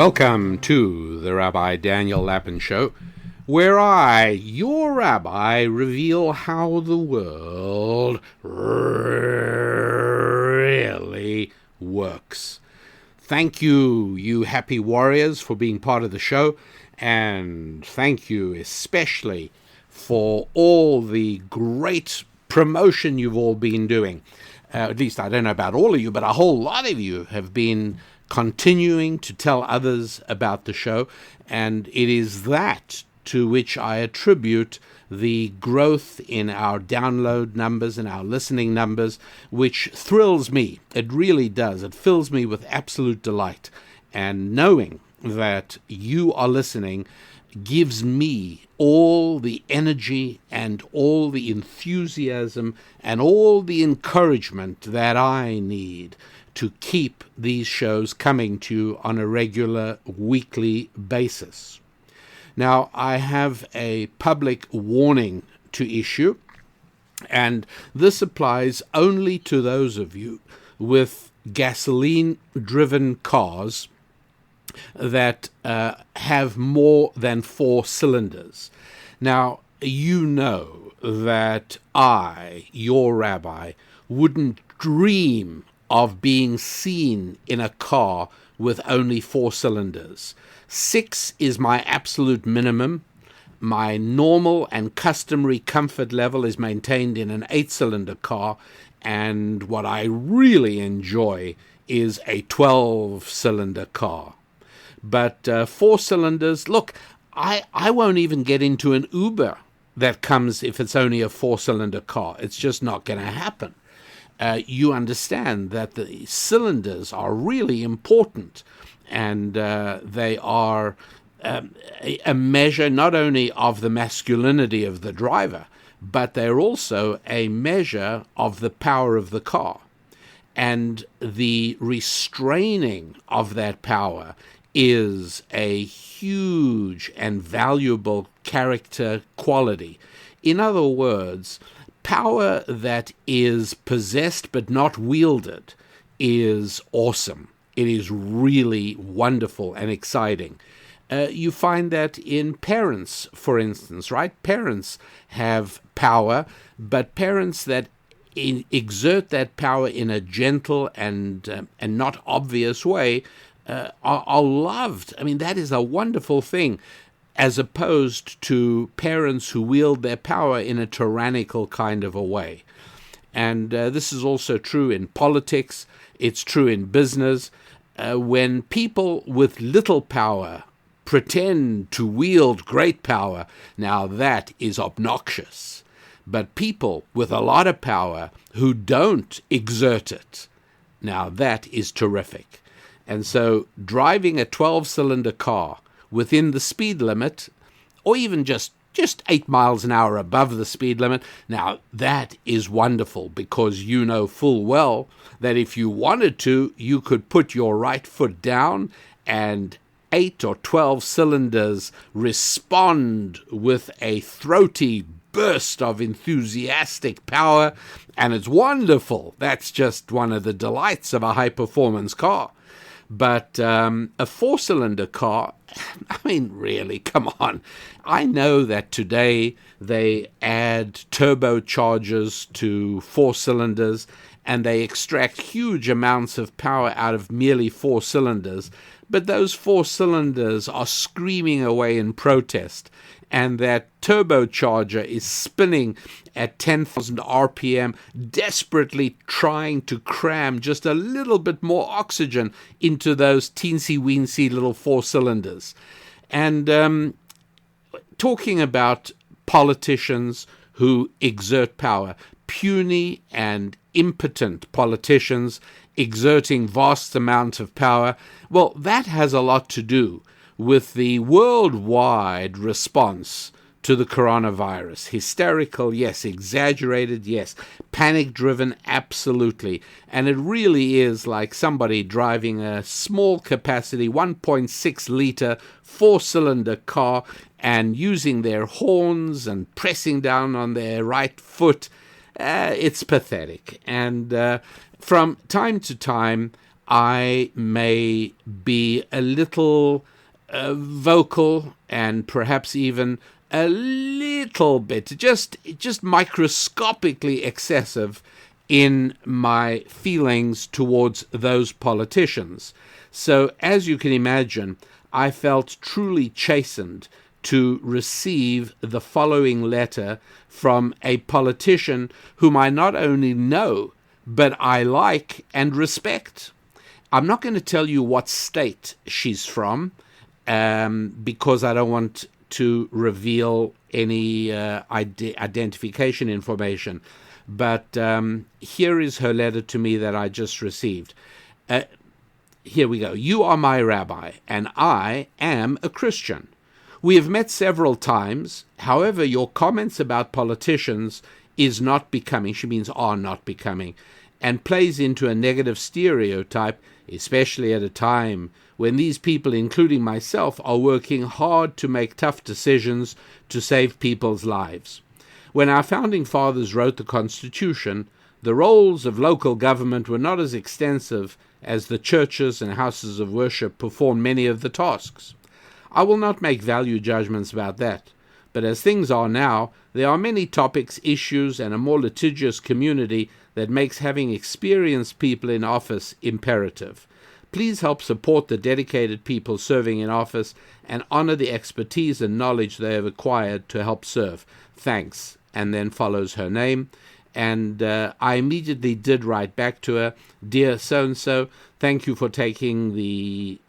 Welcome to the Rabbi Daniel Lapin Show, where I, your rabbi, reveal how the world really works. Thank you, you happy warriors, for being part of the show, and thank you especially for all the great promotion you've all been doing. At least I don't know about all of you, but a whole lot of you have been continuing to tell others about the show, and it is that to which I attribute the growth in our download numbers and our listening numbers, which thrills me. It really does. It fills me with absolute delight. And knowing that you are listening gives me all the energy and all the enthusiasm and all the encouragement that I need to keep these shows coming to you on a regular weekly basis. Now, I have a public warning to issue, and this applies only to those of you with gasoline-driven cars that have more than 4 cylinders. Now, you know that I, your rabbi, wouldn't dream of being seen in a car with only 4 cylinders. 6 is my absolute minimum. My normal and customary comfort level is maintained in an 8-cylinder car, and what I really enjoy is a 12-cylinder car. But 4 cylinders, look, I won't even get into an Uber that comes if it's only a 4-cylinder car. It's just not going to happen. You understand that the cylinders are really important, and they are a measure not only of the masculinity of the driver, but they're also a measure of the power of the car. And the restraining of that power is a huge and valuable character quality. In other words, power that is possessed but not wielded is awesome. It is really wonderful and exciting. You find that in parents, for instance, right? Parents have power, but parents that exert that power in a gentle and not obvious way are loved. I mean, that is a wonderful thing, as opposed to parents who wield their power in a tyrannical kind of a way. And this is also true in politics. It's true in business. When people with little power pretend to wield great power, now that is obnoxious. But people with a lot of power who don't exert it, now that is terrific. And so driving a 12-cylinder car within the speed limit, or even just 8 miles an hour above the speed limit, now that is wonderful, because you know full well that if you wanted to, you could put your right foot down and 8 or 12 cylinders respond with a throaty burst of enthusiastic power, and it's wonderful. That's just one of the delights of a high-performance car. But a 4-cylinder car, I mean, really, come on. I know that today they add turbochargers to 4 cylinders, and they extract huge amounts of power out of merely 4 cylinders. But those 4 cylinders are screaming away in protest, and that turbocharger is spinning at 10,000 RPM, desperately trying to cram just a little bit more oxygen into those teensy-weensy little 4 cylinders. And talking about politicians who exert power, puny and impotent politicians exerting vast amounts of power, well, that has a lot to do with the worldwide response to the coronavirus. Hysterical, yes. Exaggerated, yes. Panic-driven, absolutely. And it really is like somebody driving a small capacity 1.6-liter 4-cylinder car and using their horns and pressing down on their right foot. It's pathetic. And from time to time, I may be a little vocal and perhaps even a little bit, just microscopically excessive in my feelings towards those politicians. So, as you can imagine, I felt truly chastened to receive the following letter from a politician whom I not only know, but I like and respect. I'm not going to tell you what state she's from, because I don't want to reveal any identification information. But here is her letter to me that I just received. Here we go. You are my rabbi, and I am a Christian. We have met several times. However, your comments about politicians is not becoming, she means are not becoming, and plays into a negative stereotype, especially at a time when these people, including myself, are working hard to make tough decisions to save people's lives. When our founding fathers wrote the Constitution, the roles of local government were not as extensive as the churches and houses of worship performed many of the tasks. I will not make value judgments about that, but as things are now, there are many topics, issues, and a more litigious community that makes having experienced people in office imperative. Please help support the dedicated people serving in office and honor the expertise and knowledge they have acquired to help serve. Thanks. And then follows her name. And I immediately did write back to her, dear so-and-so, thank you for taking the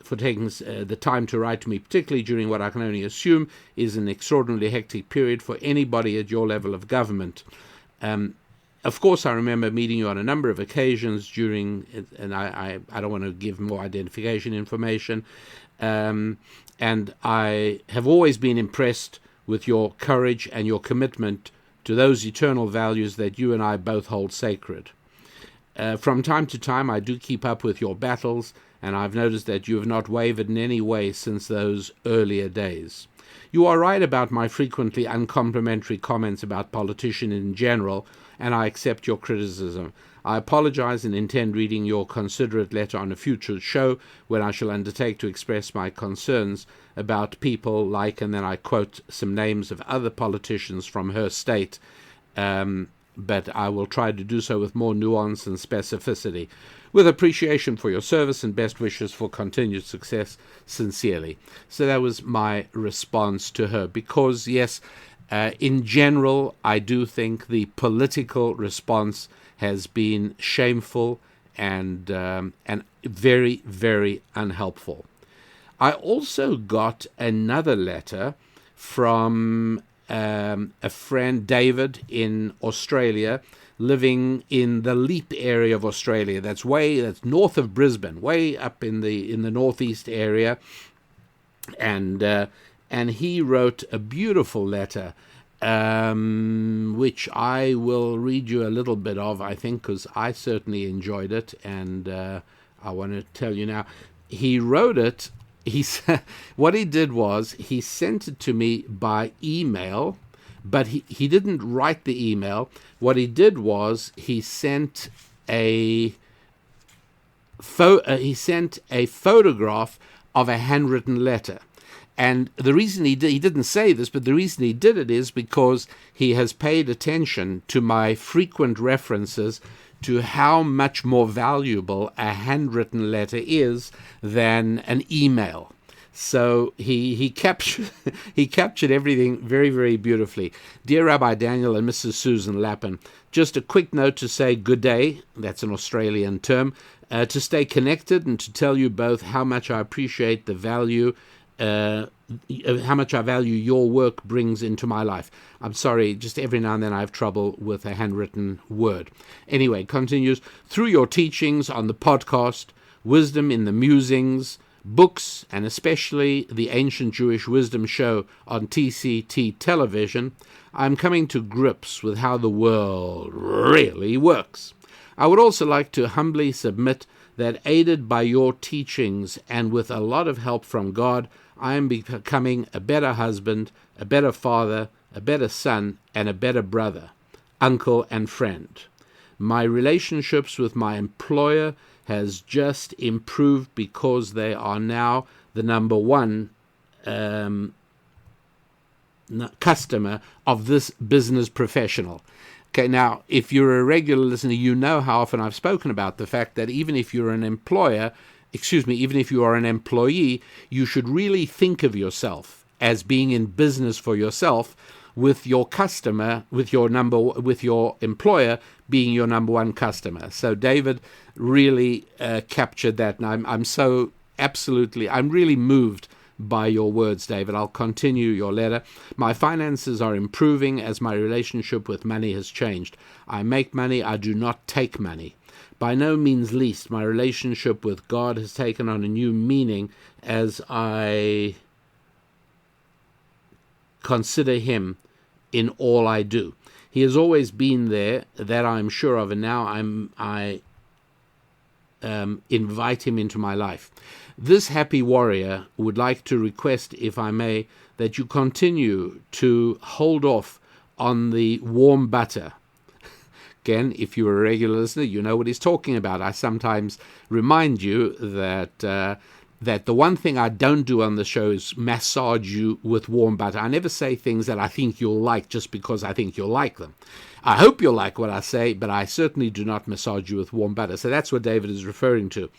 time to write to me, particularly during what I can only assume is an extraordinarily hectic period for anybody at your level of government. Of course, I remember meeting you on a number of occasions during, and I don't want to give more identification information, and I have always been impressed with your courage and your commitment to those eternal values that you and I both hold sacred. From time to time, I do keep up with your battles, and I've noticed that you have not wavered in any way since those earlier days. You are right about my frequently uncomplimentary comments about politicians in general, and I accept your criticism. I apologize and intend reading your considerate letter on a future show when I shall undertake to express my concerns about people like, and then I quote some names of other politicians from her state, but I will try to do so with more nuance and specificity. With appreciation for your service and best wishes for continued success, sincerely. So that was my response to her, because, yes, in general, I do think the political response has been shameful and very, very unhelpful. I also got another letter from a friend, David, in Australia, living in the Leap area of Australia. That's north of Brisbane, way up in the northeast area, and he wrote a beautiful letter, which I will read you a little bit of, I think, because I certainly enjoyed it, and I want to tell you now. He wrote it. What he did was he sent it to me by email, but he didn't write the email. What he did was he sent a photograph of a handwritten letter. And the reason he didn't say this, but the reason he did it is because he has paid attention to my frequent references to how much more valuable a handwritten letter is than an email. So he captured everything very, very beautifully. Dear Rabbi Daniel and Mrs. Susan Lappin, just a quick note to say good day, that's an Australian term, to stay connected and to tell you both how much I appreciate the value, how much I value your work brings into my life. I'm sorry, just every now and then I have trouble with a handwritten word. Anyway, continues, through your teachings on the podcast, wisdom in the musings, books, and especially the Ancient Jewish Wisdom Show on TCT television, I'm coming to grips with how the world really works. I would also like to humbly submit that aided by your teachings and with a lot of help from God, I am becoming a better husband, a better father, a better son, and a better brother, uncle, and friend. My relationships with my employer has just improved because they are now the number one customer of this business professional. Okay, now, if you're a regular listener, you know how often I've spoken about the fact that even if you're an employer, even if you are an employee, you should really think of yourself as being in business for yourself, with your customer, with your employer being your number one customer. So David really captured that, and I'm really moved by your words, David. I'll continue your letter. My finances are improving as my relationship with money has changed. I make money, I do not take money. By no means least, my relationship with God has taken on a new meaning as I consider him in all I do. He has always been there, that I'm sure of, and now I invite him into my life. This happy warrior would like to request, if I may, that you continue to hold off on the warm butter. Again, if you're a regular listener, you know what he's talking about. I sometimes remind you that the one thing I don't do on the show is massage you with warm butter. I never say things that I think you'll like just because I think you'll like them. I hope you'll like what I say, but I certainly do not massage you with warm butter. So that's what David is referring to.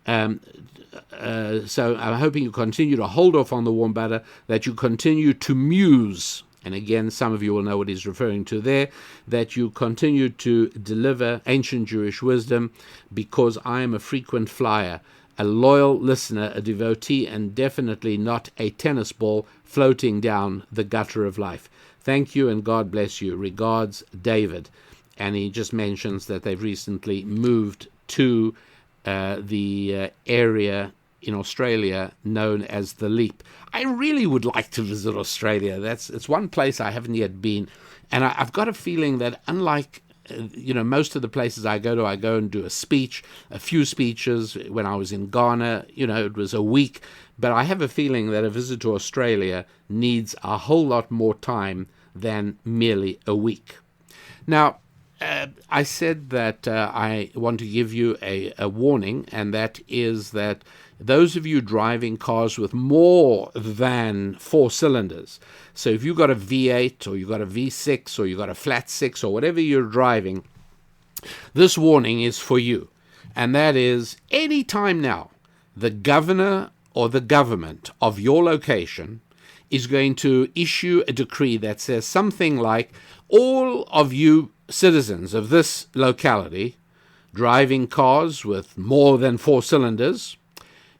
So I'm hoping you continue to hold off on the warm butter, that you continue to muse. And again, some of you will know what he's referring to there, that you continue to deliver ancient Jewish wisdom, because I am a frequent flyer, a loyal listener, a devotee, and definitely not a tennis ball floating down the gutter of life. Thank you, and God bless you. Regards, David. And he just mentions that they've recently moved to the area in Australia known as the Leap. I really would like to visit Australia. It's one place I haven't yet been, and I've got a feeling that unlike most of the places I go and do a few speeches. When I was in Ghana, it was a week, but I have a feeling that a visit to Australia needs a whole lot more time than merely a week. Now, I said that I want to give you a warning, and that is that those of you driving cars with more than 4 cylinders, so if you've got a V8 or you've got a V6 or you've got a flat 6 or whatever you're driving, this warning is for you. And that is, any time now, the governor or the government of your location is going to issue a decree that says something like, all of you citizens of this locality driving cars with more than 4 cylinders,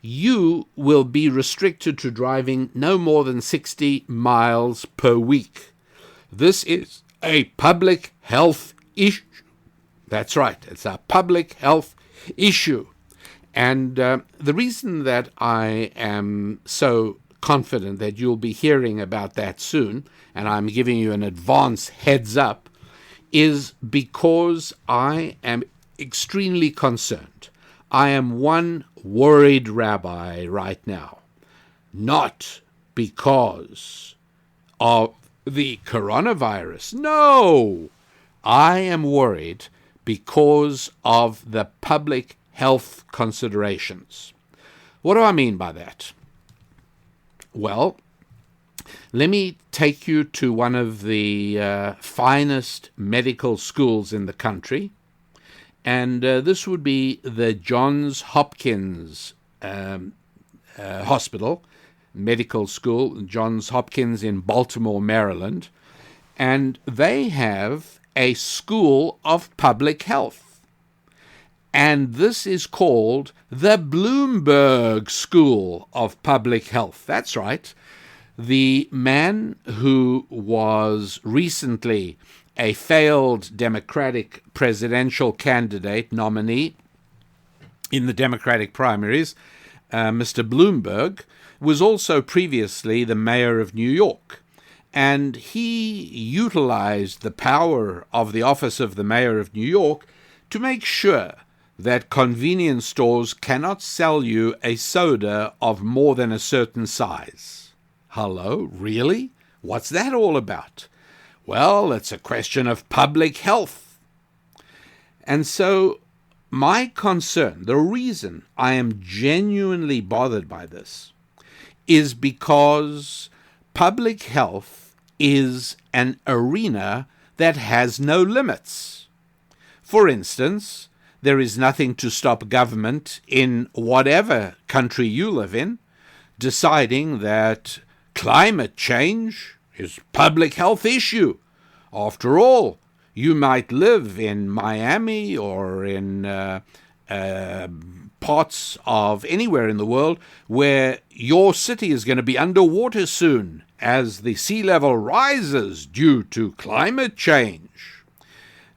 you will be restricted to driving no more than 60 miles per week. This is a public health issue. That's right, it's a public health issue. And the reason that I am so confident that you'll be hearing about that soon, and I'm giving you an advance heads up, is because I am extremely concerned. I am one worried rabbi right now, not because of the coronavirus. No, I am worried because of the public health considerations. What do I mean by that? Well, let me take you to one of the finest medical schools in the country, and this would be the Johns Hopkins Hospital, Medical School, Johns Hopkins in Baltimore, Maryland, and they have a school of public health. And this is called the Bloomberg School of Public Health. That's right. The man who was recently a failed Democratic presidential candidate nominee in the Democratic primaries, Mr. Bloomberg, was also previously the mayor of New York. And he utilized the power of the office of the mayor of New York to make sure that convenience stores cannot sell you a soda of more than a certain size. Hello? Really? What's that all about? Well, it's a question of public health. And so My concern, the reason I am genuinely bothered by this, is because public health is an arena that has no limits. For instance, there is nothing to stop government in whatever country you live in deciding that climate change is a public health issue. After all, you might live in Miami or in parts of anywhere in the world where your city is going to be underwater soon as the sea level rises due to climate change.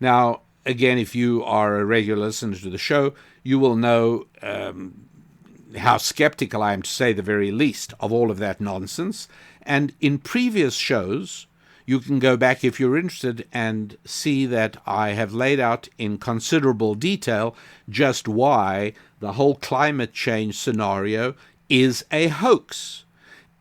Now, again, if you are a regular listener to the show, you will know how skeptical I am, to say the very least, of all of that nonsense. And in previous shows, you can go back if you're interested and see that I have laid out in considerable detail just why the whole climate change scenario is a hoax,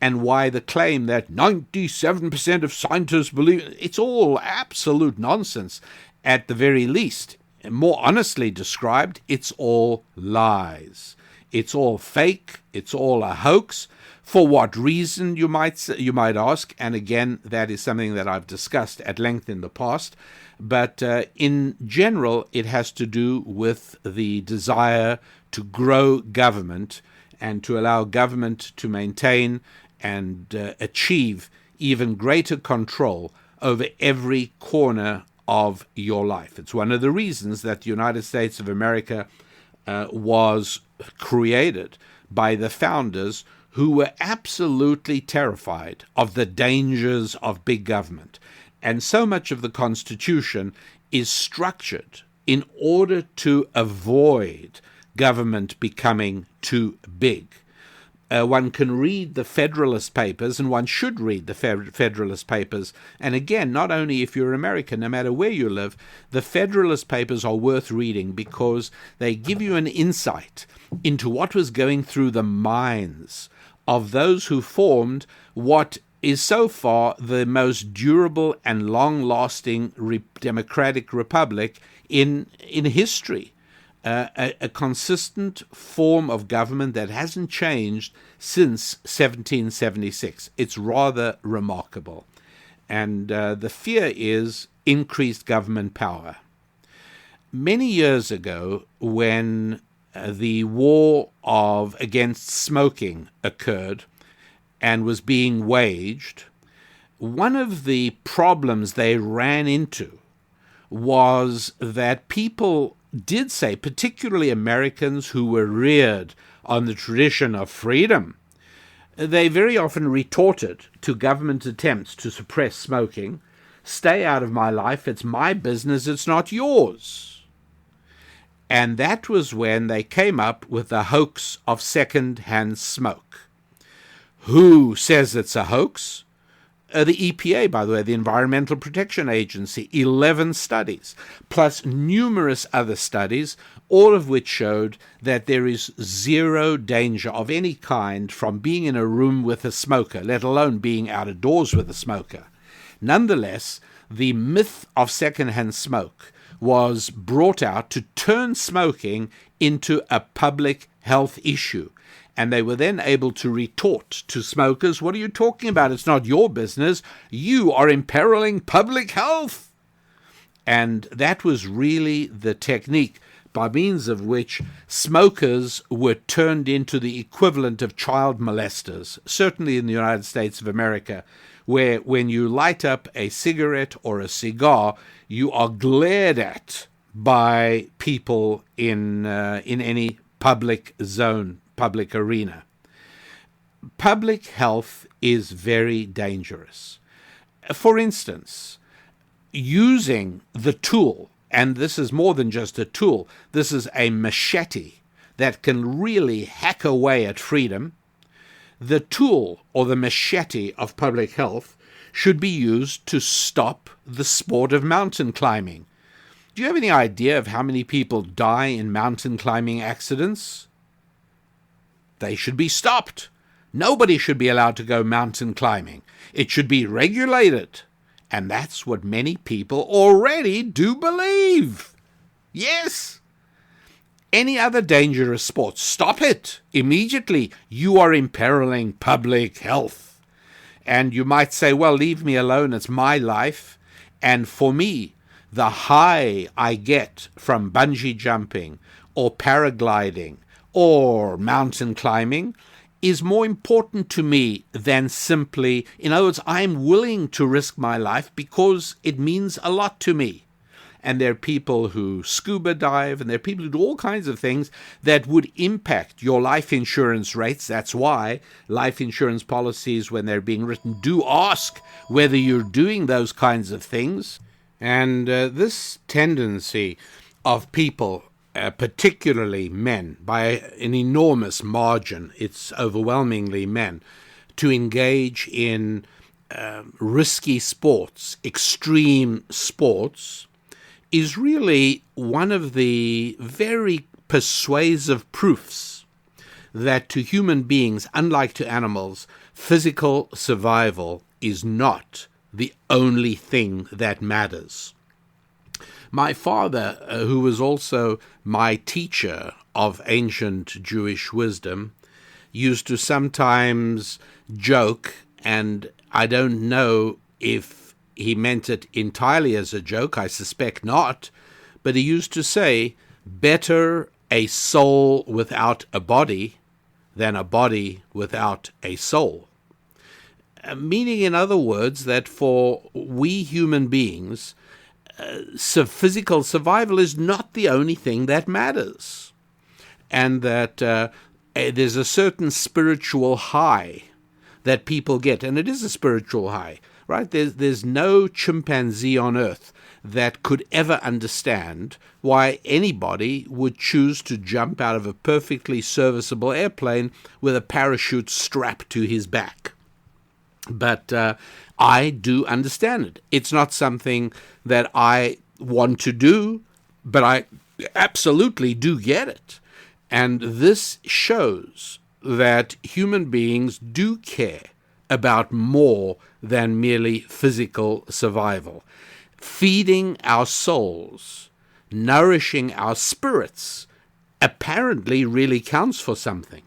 and why the claim that 97% of scientists believe it's all absolute nonsense. At the very least, more honestly described, it's all lies. It's all fake. It's all a hoax. For what reason, you might ask, and again, that is something that I've discussed at length in the past, but in general, it has to do with the desire to grow government and to allow government to maintain and achieve even greater control over every corner of your life. It's one of the reasons that the United States of America was created by the founders, who were absolutely terrified of the dangers of big government. And so much of the Constitution is structured in order to avoid government becoming too big. One can read the Federalist Papers, and one should read the Federalist Papers. And again, not only if you're American, no matter where you live, the Federalist Papers are worth reading because they give you an insight into what was going through the minds of those who formed what is so far the most durable and long-lasting democratic republic in history. A consistent form of government that hasn't changed since 1776. It's rather remarkable. And the fear is increased government power. Many years ago, when the war against smoking occurred and was being waged, one of the problems they ran into was that people did say, particularly Americans who were reared on the tradition of freedom, they very often retorted to government attempts to suppress smoking, "Stay out of my life, it's my business, it's not yours." And that was when they came up with the hoax of second-hand smoke. Who says it's a hoax? The EPA, by the way, the Environmental Protection Agency, 11 studies, plus numerous other studies, all of which showed that there is zero danger of any kind from being in a room with a smoker, let alone being out of doors with a smoker. Nonetheless, the myth of secondhand smoke was brought out to turn smoking into a public health issue. And they were then able to retort to smokers, "What are you talking about? It's not your business. You are imperiling public health." And that was really the technique by means of which smokers were turned into the equivalent of child molesters, certainly in the United States of America, where when you light up a cigarette or a cigar, you are glared at by people in any public zone, public arena. Public health is very dangerous. For instance, using the tool, and this is more than just a tool, this is a machete that can really hack away at freedom. The tool or the machete of public health should be used to stop the sport of mountain climbing. Do you have any idea of how many people die in mountain climbing accidents? They should be stopped. Nobody should be allowed to go mountain climbing. It should be regulated. And that's what many people already do believe. Yes. any other dangerous sport. Stop it immediately. You are imperiling public health. And you might say, well, leave me alone. It's my life. And for me, the high I get from bungee jumping or paragliding or mountain climbing is more important to me than simply, in other words, I'm willing to risk my life because it means a lot to me. And there are people who scuba dive, and there are people who do all kinds of things that would impact your life insurance rates. That's why life insurance policies, when they're being written, do ask whether you're doing those kinds of things. And this tendency of people, particularly men, by an enormous margin, it's overwhelmingly men, to engage in risky sports, extreme sports, is really one of the very persuasive proofs that to human beings, unlike to animals, physical survival is not the only thing that matters. My father, who was also my teacher of ancient Jewish wisdom, used to sometimes joke, and I don't know if he meant it entirely as a joke, I suspect not, but he used to say, better a soul without a body than a body without a soul. Meaning, in other words, that for we human beings, physical survival is not the only thing that matters. And that there's a certain spiritual high that people get, and it is a spiritual high. Right? There's no chimpanzee on earth that could ever understand why anybody would choose to jump out of a perfectly serviceable airplane with a parachute strapped to his back. But I do understand it. It's not something that I want to do, but I absolutely do get it. And this shows that human beings do care about more than merely physical survival. Feeding our souls, nourishing our spirits, apparently really counts for something.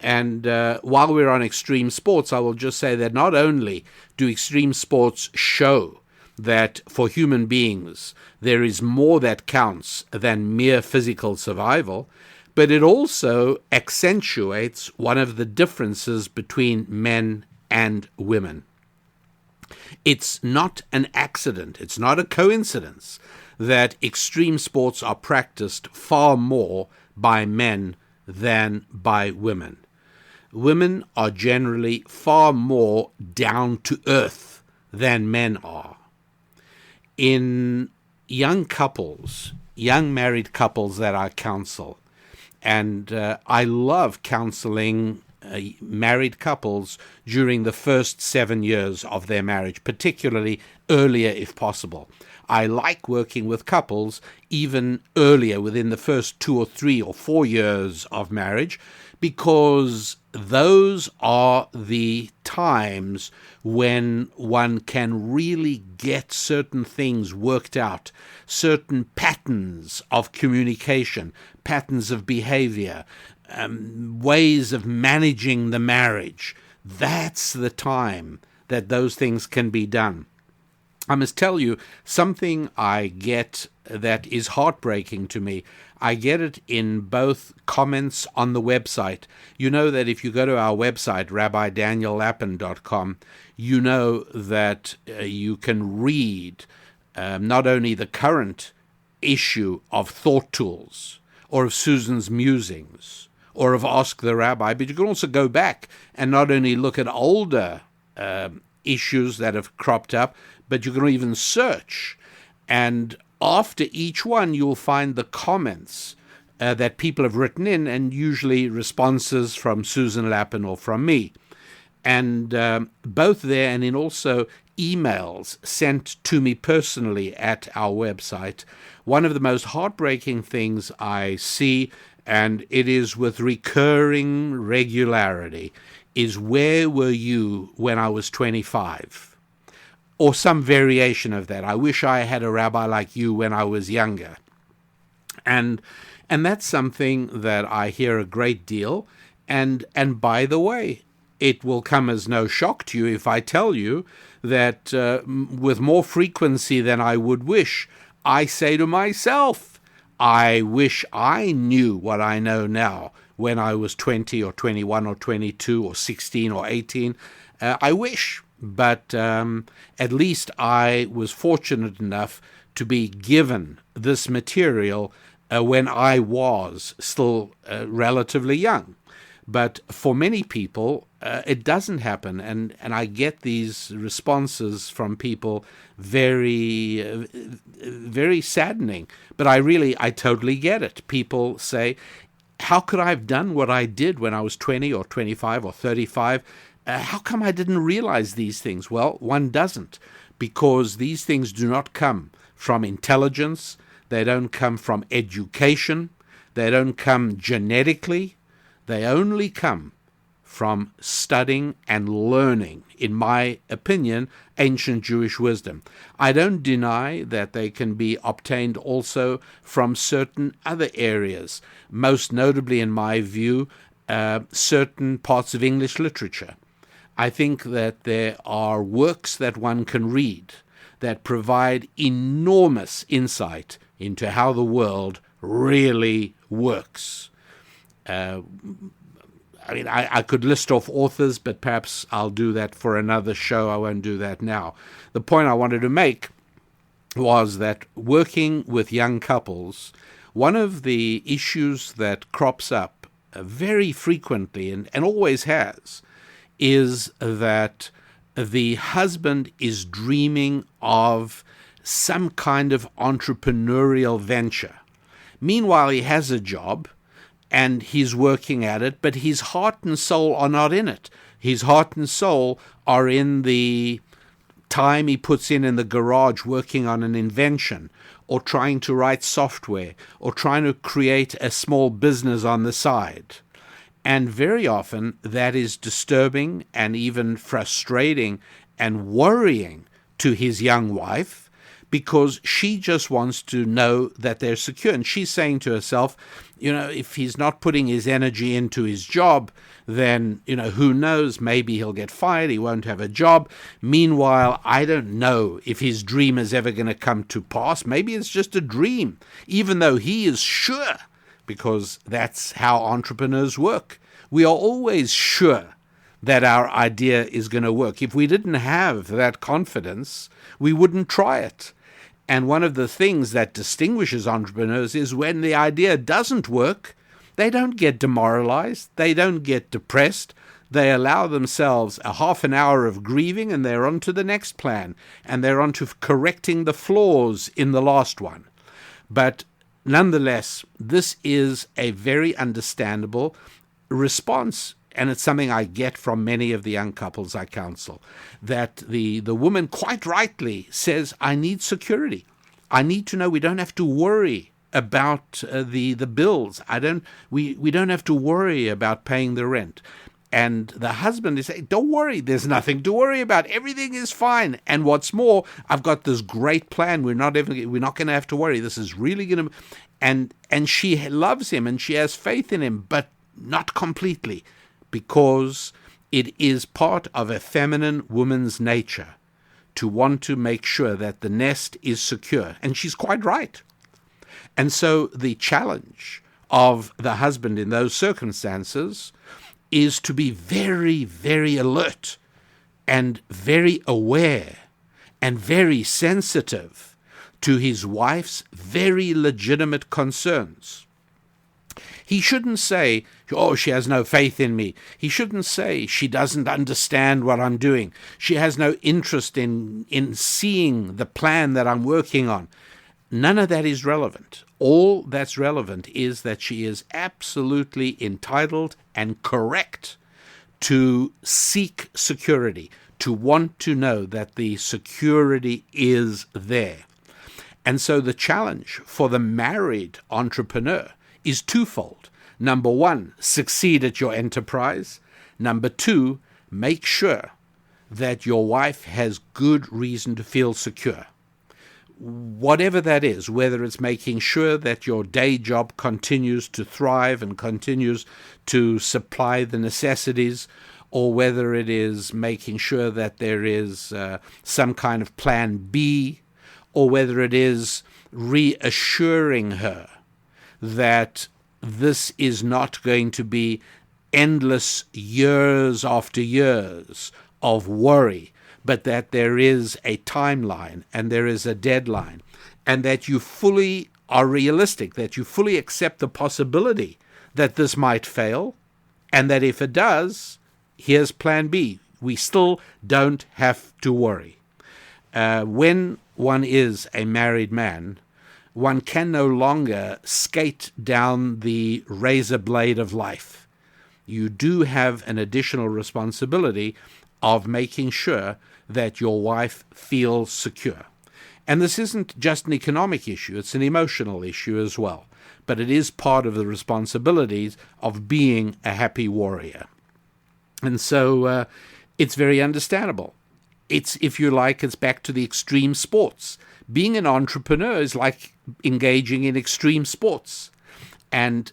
And while we're on extreme sports, I will just say that not only do extreme sports show that for human beings there is more that counts than mere physical survival, but it also accentuates one of the differences between men and women. It's not an accident, it's not a coincidence that extreme sports are practiced far more by men than by women. Women are generally far more down to earth than men are. In young couples, young married couples that I counsel, and I love counseling married couples during the first 7 years of their marriage, particularly earlier if possible. I like working with couples even earlier, within the first 2 or 3 or 4 years of marriage, because those are the times when one can really get certain things worked out, certain patterns of communication, patterns of behavior, ways of managing the marriage. That's the time that those things can be done. I must tell you, something I get that is heartbreaking to me, I get it in both comments on the website. You know that if you go to our website, RabbiDanielLappin.com, you know that you can read not only the current issue of Thought Tools, or of Susan's Musings, or of Ask the Rabbi, but you can also go back and not only look at older issues that have cropped up, but you can even search. And after each one, you'll find the comments that people have written in, and usually responses from Susan Lappin or from me. And both there and in also emails sent to me personally at our website. One of the most heartbreaking things I see, and it is with recurring regularity, is where were you when I was 25? Or some variation of that. I wish I had a rabbi like you when I was younger. And And that's something that I hear a great deal. And by the way, it will come as no shock to you if I tell you that with more frequency than I would wish, I say to myself, I wish I knew what I know now when I was 20 or 21 or 22 or 16 or 18. I wish, but at least I was fortunate enough to be given this material when I was still relatively young. But for many people, it doesn't happen. And I get these responses from people very, very saddening. But I totally get it. People say, how could I have done what I did when I was 20 or 25 or 35? How come I didn't realize these things? Well, one doesn't, because these things do not come from intelligence. They don't come from education. They don't come genetically. They only come from studying and learning, in my opinion, ancient Jewish wisdom. I don't deny that they can be obtained also from certain other areas, most notably, in my view, certain parts of English literature. I think that there are works that one can read that provide enormous insight into how the world really works. I could list off authors, but perhaps I'll do that for another show. I won't do that now. The point I wanted to make was that working with young couples, one of the issues that crops up very frequently and always has is that the husband is dreaming of some kind of entrepreneurial venture. Meanwhile, he has a job and he's working at it, but his heart and soul are not in it. His heart and soul are in the time he puts in the garage working on an invention, or trying to write software, or trying to create a small business on the side. And very often that is disturbing and even frustrating and worrying to his young wife, because she just wants to know that they're secure. And she's saying to herself, if he's not putting his energy into his job, then, who knows, maybe he'll get fired, he won't have a job. Meanwhile, I don't know if his dream is ever going to come to pass. Maybe it's just a dream, even though he is sure, because that's how entrepreneurs work. We are always sure that our idea is going to work. If we didn't have that confidence, we wouldn't try it. And one of the things that distinguishes entrepreneurs is when the idea doesn't work, they don't get demoralized, they don't get depressed, they allow themselves a half an hour of grieving and they're on to the next plan, and they're on to correcting the flaws in the last one. But nonetheless, this is a very understandable response. And it's something I get from many of the young couples I counsel, that the woman quite rightly says, I need security. I need to know we don't have to worry about the bills. We don't have to worry about paying the rent. And the husband is saying, don't worry, there's nothing to worry about. Everything is fine. And what's more, I've got this great plan. We're not going to have to worry. This is really going to... And she loves him and she has faith in him, but not completely, because it is part of a feminine woman's nature to want to make sure that the nest is secure. And she's quite right. And so the challenge of the husband in those circumstances is to be very, very alert and very aware and very sensitive to his wife's very legitimate concerns. He shouldn't say, oh, she has no faith in me. He shouldn't say, she doesn't understand what I'm doing. She has no interest in seeing the plan that I'm working on. None of that is relevant. All that's relevant is that she is absolutely entitled and correct to seek security, to want to know that the security is there. And so the challenge for the married entrepreneur is twofold. Number one, succeed at your enterprise. Number two, make sure that your wife has good reason to feel secure. whatever that is, whether it's making sure that your day job continues to thrive and continues to supply the necessities, or whether it is making sure that there is some kind of plan B, or whether it is reassuring her that this is not going to be endless years after years of worry, but that there is a timeline and there is a deadline, and that you fully are realistic, that you fully accept the possibility that this might fail, and that if it does, here's plan B. We still don't have to worry. When one is a married man, one can no longer skate down the razor blade of life. You do have an additional responsibility of making sure that your wife feels secure. And this isn't just an economic issue, it's an emotional issue as well. But it is part of the responsibilities of being a happy warrior. And so it's very understandable. It's, if you like, it's back to the extreme sports. Being an entrepreneur is like engaging in extreme sports. And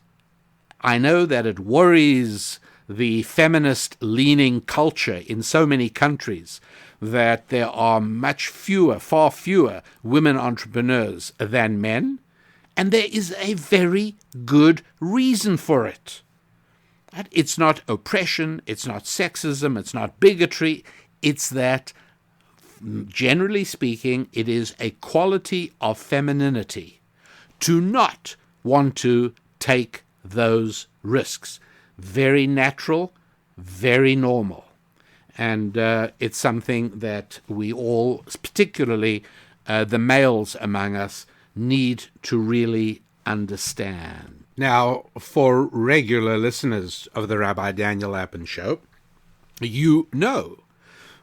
I know that it worries the feminist-leaning culture in so many countries that there are far fewer women entrepreneurs than men, and there is a very good reason for it. It's not oppression, it's not sexism, it's not bigotry, it's that, generally speaking, it is a quality of femininity to not want to take those risks. Very natural, very normal. And it's something that we all, particularly the males among us, need to really understand. Now, for regular listeners of the Rabbi Daniel Lapin Show, you know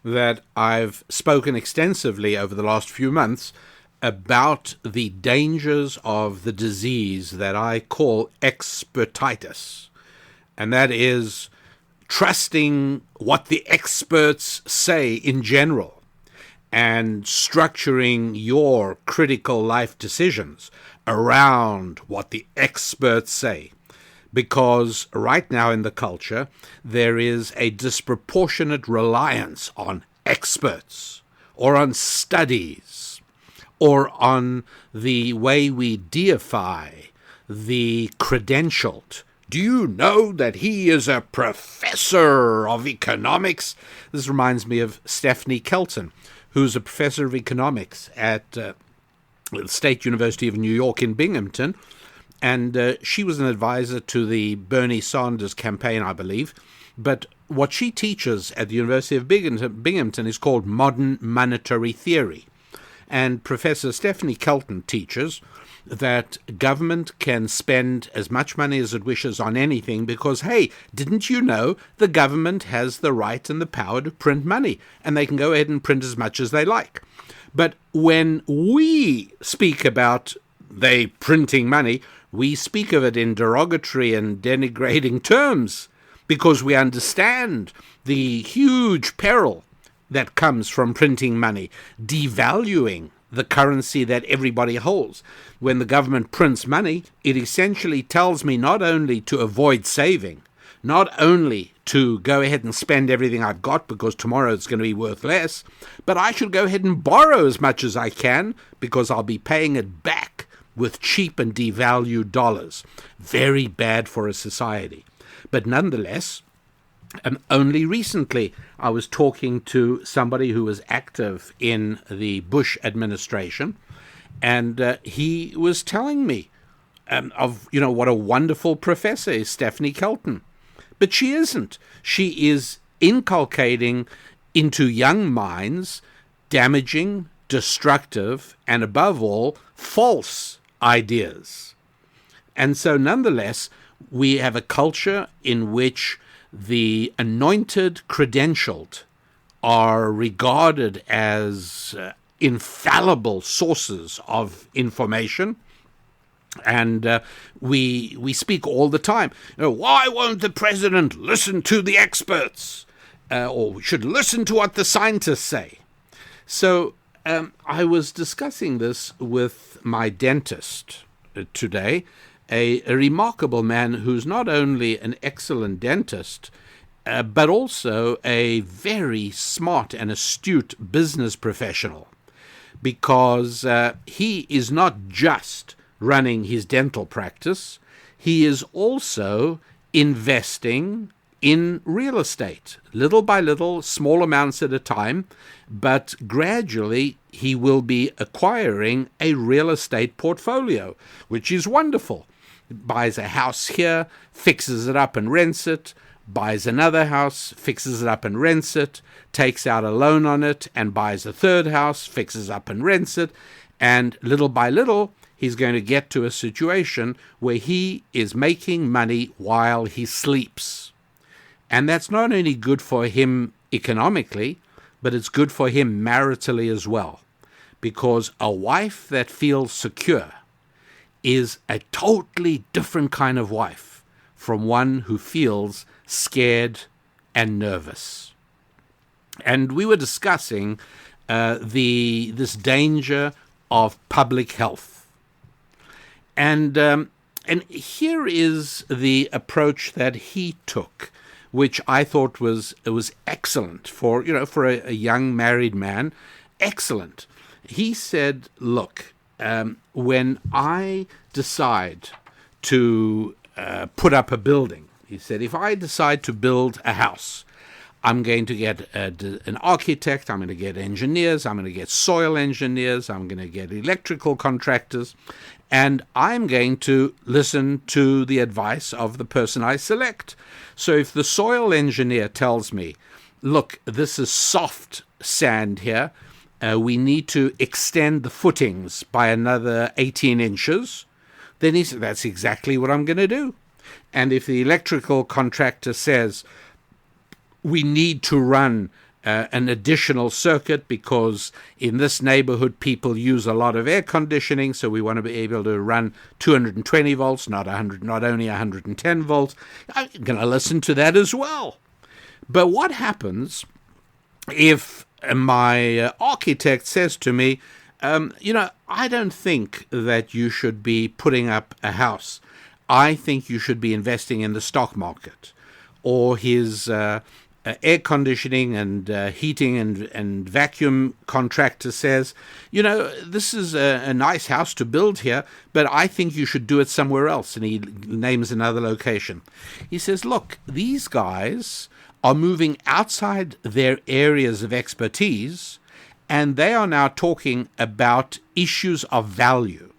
that I've spoken extensively over the last few months about the dangers of the disease that I call expertitis. And that is trusting what the experts say in general and structuring your critical life decisions around what the experts say. Because right now in the culture, there is a disproportionate reliance on experts or on studies or on the way we deify the credentialed. Do you know that he is a professor of economics? This reminds me of Stephanie Kelton, who's a professor of economics at the State University of New York in Binghamton. And she was an advisor to the Bernie Sanders campaign, I believe. But what she teaches at the University of Binghamton is called modern monetary theory. And Professor Stephanie Kelton teaches that government can spend as much money as it wishes on anything because, hey, didn't you know the government has the right and the power to print money, and they can go ahead and print as much as they like. But when we speak about they printing money, we speak of it in derogatory and denigrating terms because we understand the huge peril that comes from printing money, devaluing the currency that everybody holds. When the government prints money, it essentially tells me not only to avoid saving, not only to go ahead and spend everything I've got because tomorrow it's going to be worth less, but I should go ahead and borrow as much as I can because I'll be paying it back with cheap and devalued dollars. Very bad for a society. But nonetheless, only recently I was talking to somebody who was active in the Bush administration, and he was telling me of what a wonderful professor is Stephanie Kelton. But she isn't. She is inculcating into young minds damaging, destructive, and above all, false ideas. And so nonetheless, we have a culture in which the anointed credentialed are regarded as infallible sources of information. And we speak all the time. Why won't the president listen to the experts? Or we should listen to what the scientists say. So I was discussing this with my dentist today, a remarkable man who's not only an excellent dentist, but also a very smart and astute business professional, because he is not just running his dental practice, he is also investing in real estate, little by little, small amounts at a time, but gradually he will be acquiring a real estate portfolio, which is wonderful. Buys a house here, fixes it up and rents it, buys another house, fixes it up and rents it, takes out a loan on it and buys a third house, fixes up and rents it, and little by little, he's going to get to a situation where he is making money while he sleeps. And that's not only good for him economically, but it's good for him maritally as well. Because a wife that feels secure is a totally different kind of wife from one who feels scared and nervous. And we were discussing this danger of public health. And here is the approach that he took, which I thought was excellent for a young married man. Excellent. He said, look, when I decide to put up a building, he said, if I decide to build a house, I'm going to get an architect, I'm going to get engineers, I'm going to get soil engineers, I'm going to get electrical contractors, and I'm going to listen to the advice of the person I select. So if the soil engineer tells me, look, this is soft sand here, we need to extend the footings by another 18 inches, then he said, that's exactly what I'm going to do. And if the electrical contractor says, we need to run an additional circuit because in this neighborhood people use a lot of air conditioning, so we want to be able to run 220 volts, not only 110 volts. I'm going to listen to that as well. But what happens if my architect says to me, I don't think that you should be putting up a house. I think you should be investing in the stock market. Or his air conditioning and heating and vacuum contractor says, this is a nice house to build here, but I think you should do it somewhere else. And he names another location. He says, look, these guys are moving outside their areas of expertise, and they are now talking about issues of values.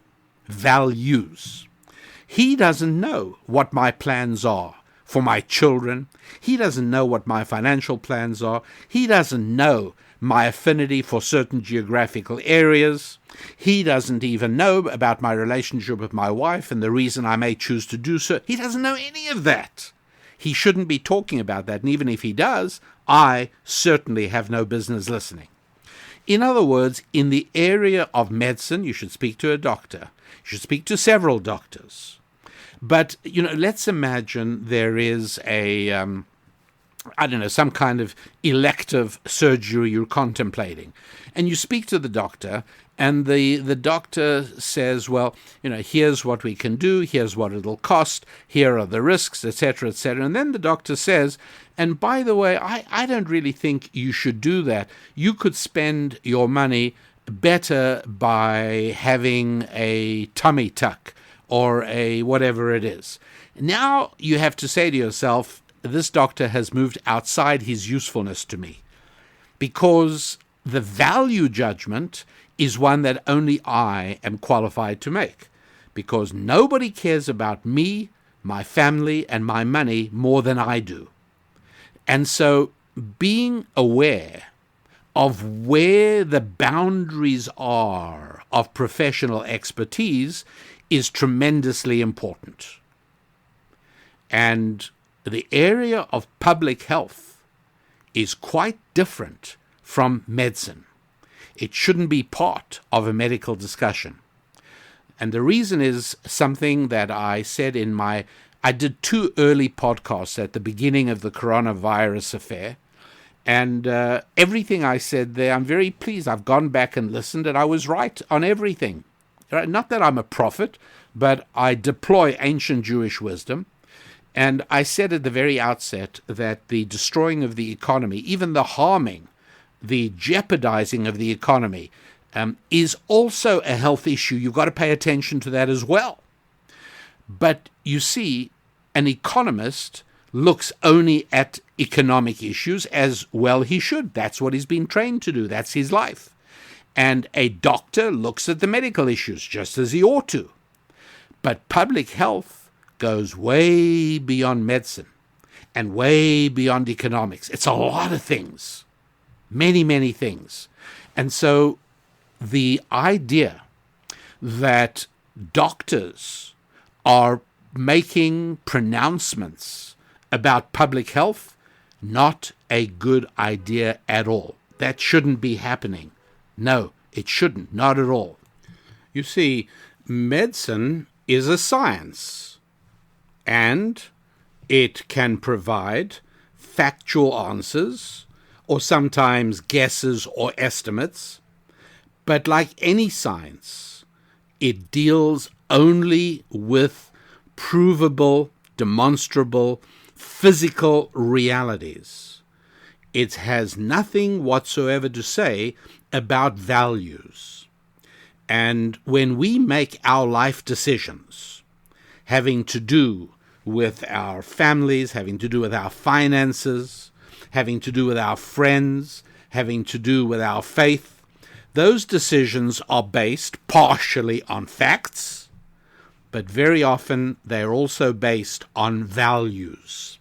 He doesn't know what my plans are for my children. He doesn't know what my financial plans are. He doesn't know my affinity for certain geographical areas. He doesn't even know about my relationship with my wife and the reason I may choose to do so. He doesn't know any of that. He shouldn't be talking about that, and even if he does, I certainly have no business listening. In other words, in the area of medicine, you should speak to a doctor. You should speak to several doctors. But, let's imagine there is some kind of elective surgery you're contemplating. And you speak to the doctor, and the doctor says, well, here's what we can do, here's what it'll cost, here are the risks, etc., etc. And then the doctor says, and by the way, I don't really think you should do that. You could spend your money better by having a tummy tuck or a whatever it is. Now you have to say to yourself, this doctor has moved outside his usefulness to me, because the value judgment is one that only I am qualified to make, because nobody cares about me, my family, and my money more than I do. And so being aware of where the boundaries are of professional expertise is tremendously important. And the area of public health is quite different from medicine. It shouldn't be part of a medical discussion. And the reason is something that I said I did 2 early podcasts at the beginning of the coronavirus affair, And everything I said there, I'm very pleased. I've gone back and listened, and I was right on everything. Right? Not that I'm a prophet, but I deploy ancient Jewish wisdom. And I said at the very outset that the destroying of the economy, even the harming, the jeopardizing of the economy, is also a health issue. You've got to pay attention to that as well. But you see, an economist looks only at economic issues, as well he should. That's what he's been trained to do. That's his life. And a doctor looks at the medical issues, just as he ought to. But public health goes way beyond medicine and way beyond economics. It's a lot of things, many, many things. And so the idea that doctors are making pronouncements about public health, not a good idea at all. That shouldn't be happening. No, it shouldn't, not at all. You see, medicine is a science, and it can provide factual answers, or sometimes guesses or estimates. But like any science, it deals only with provable, demonstrable, physical realities. It has nothing whatsoever to say about values. And when we make our life decisions, having to do with our families, having to do with our finances, having to do with our friends, having to do with our faith, those decisions are based partially on facts, but very often they're also based on values.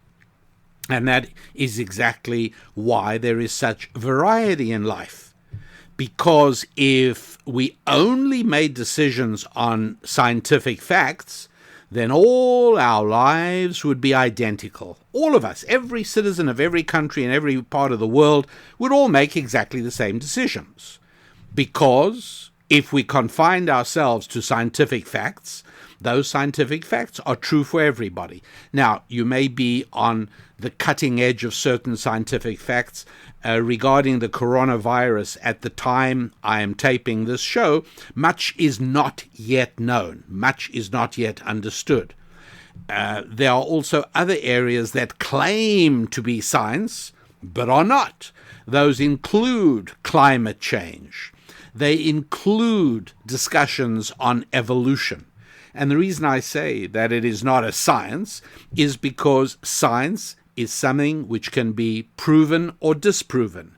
And that is exactly why there is such variety in life. Because if we only made decisions on scientific facts, then all our lives would be identical. All of us, every citizen of every country in every part of the world, would all make exactly the same decisions. Because if we confined ourselves to scientific facts, those scientific facts are true for everybody. Now, you may be on the cutting edge of certain scientific facts regarding the coronavirus. At the time I am taping this show, much is not yet known. Much is not yet understood. There are also other areas that claim to be science, but are not. Those include climate change. They include discussions on evolution. And the reason I say that it is not a science is because science is something which can be proven or disproven.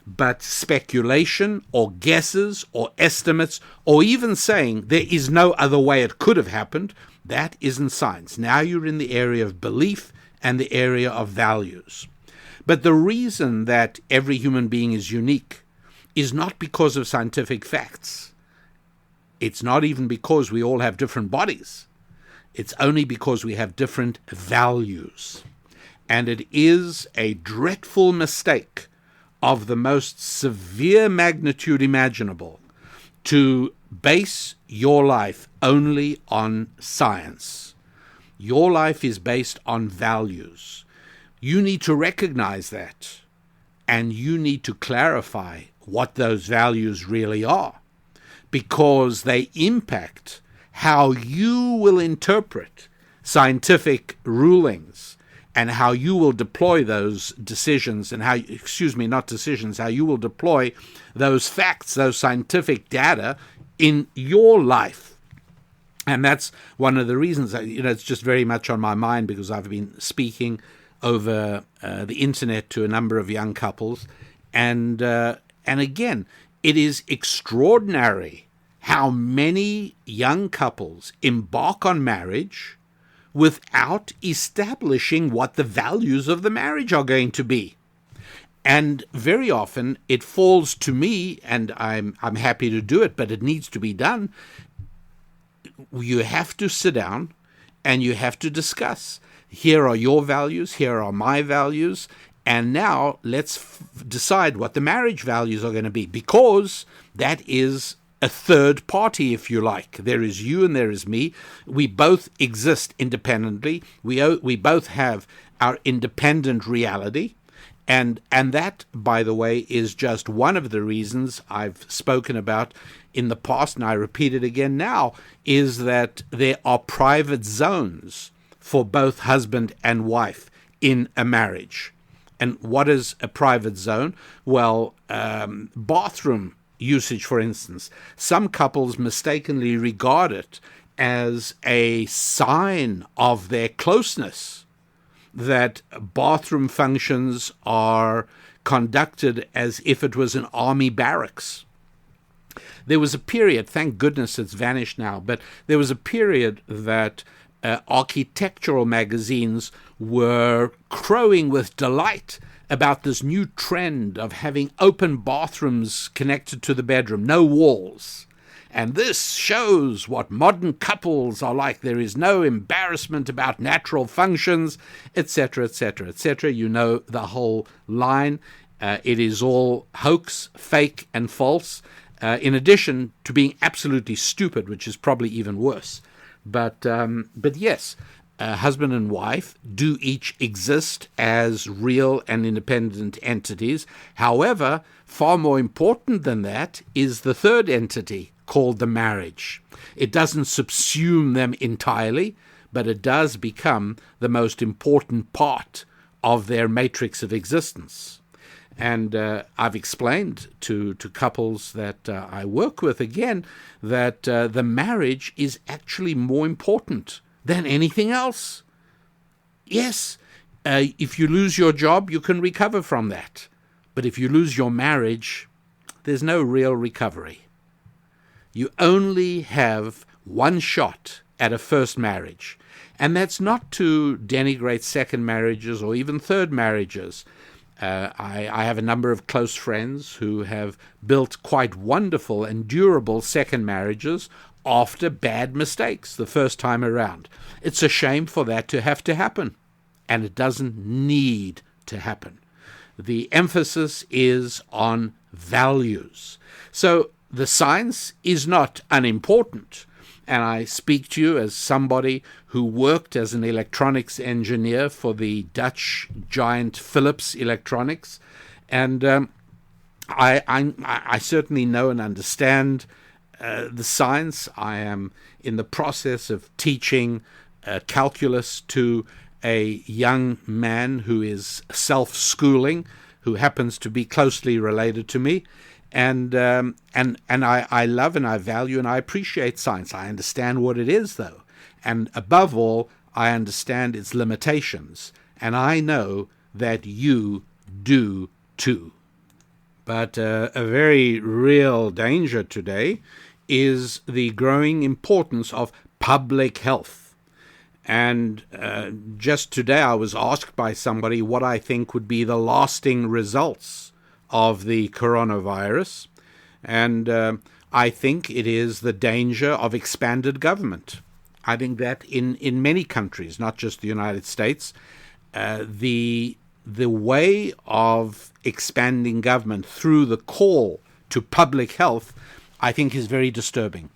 But speculation or guesses or estimates or even saying there is no other way it could have happened, that isn't science. Now you're in the area of belief and the area of values. But the reason that every human being is unique is not because of scientific facts. It's not even because we all have different bodies. It's only because we have different values. And it is a dreadful mistake of the most severe magnitude imaginable to base your life only on science. Your life is based on values. You need to recognize that, and you need to clarify what those values really are, because they impact how you will interpret scientific rulings and how you will deploy those decisions and how you will deploy those facts, those scientific data in your life. And that's one of the reasons, it's just very much on my mind, because I've been speaking over the internet to a number of young couples. And again, it is extraordinary how many young couples embark on marriage without establishing what the values of the marriage are going to be. And very often it falls to me, and I'm happy to do it, but it needs to be done. You have to sit down and you have to discuss. Here are your values, here are my values, and now let's decide what the marriage values are going to be, because that is a third party, if you like. There is you and there is me. We both exist independently. We both have our independent reality, And that, by the way, is just one of the reasons I've spoken about in the past, and I repeat it again now, is that there are private zones for both husband and wife in a marriage. And what is a private zone? Well, bathroom usage, for instance. Some couples mistakenly regard it as a sign of their closeness, that bathroom functions are conducted as if it was an army barracks. There was a period, thank goodness it's vanished now, but there was a period that architectural magazines were crowing with delight about this new trend of having open bathrooms connected to the bedroom, no walls. And this shows what modern couples are like. There is no embarrassment about natural functions, etc., etc., etc. You know the whole line. It is all hoax, fake, and false, in addition to being absolutely stupid, which is probably even worse. But yes, husband and wife do each exist as real and independent entities. However, far more important than that is the third entity, called the marriage. It doesn't subsume them entirely, but it does become the most important part of their matrix of existence. And I've explained to couples that I work with, again, that the marriage is actually more important than anything else. Yes, if you lose your job, you can recover from that. But if you lose your marriage, there's no real recovery. You only have one shot at a first marriage. And that's not to denigrate second marriages or even third marriages. I have a number of close friends who have built quite wonderful and durable second marriages after bad mistakes the first time around. It's a shame for that to have to happen, and it doesn't need to happen. The emphasis is on values. So the science is not unimportant, and I speak to you as somebody who worked as an electronics engineer for the Dutch giant Philips Electronics, and I certainly know and understand the science. I am in the process of teaching calculus to a young man who is self-schooling, who happens to be closely related to me. And I love and I value and I appreciate science. I understand what it is, though. And above all, I understand its limitations. And I know that you do too. But a very real danger today is the growing importance of public health. And just today I was asked by somebody what I think would be the lasting results of the coronavirus, and I think it is the danger of expanded government. I think that in many countries, not just the United States, the way of expanding government through the call to public health, I think, is very disturbing.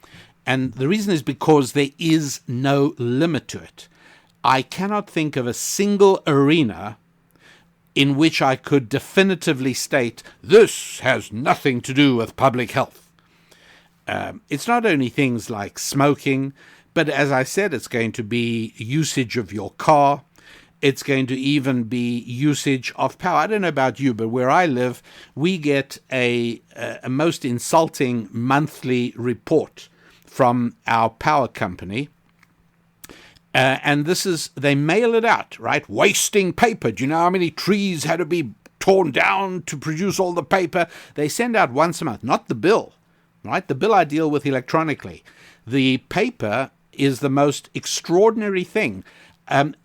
And the reason is because there is no limit to it. I cannot think of a single arena in which I could definitively state, this has nothing to do with public health. It's not only things like smoking, but as I said, it's going to be usage of your car. It's going to even be usage of power. I don't know about you, but where I live, we get a most insulting monthly report from our power company. And this is, they mail it out, right? Wasting paper. Do you know how many trees had to be torn down to produce all the paper? They send out once a month, not the bill, right? The bill I deal with electronically. The paper is the most extraordinary thing.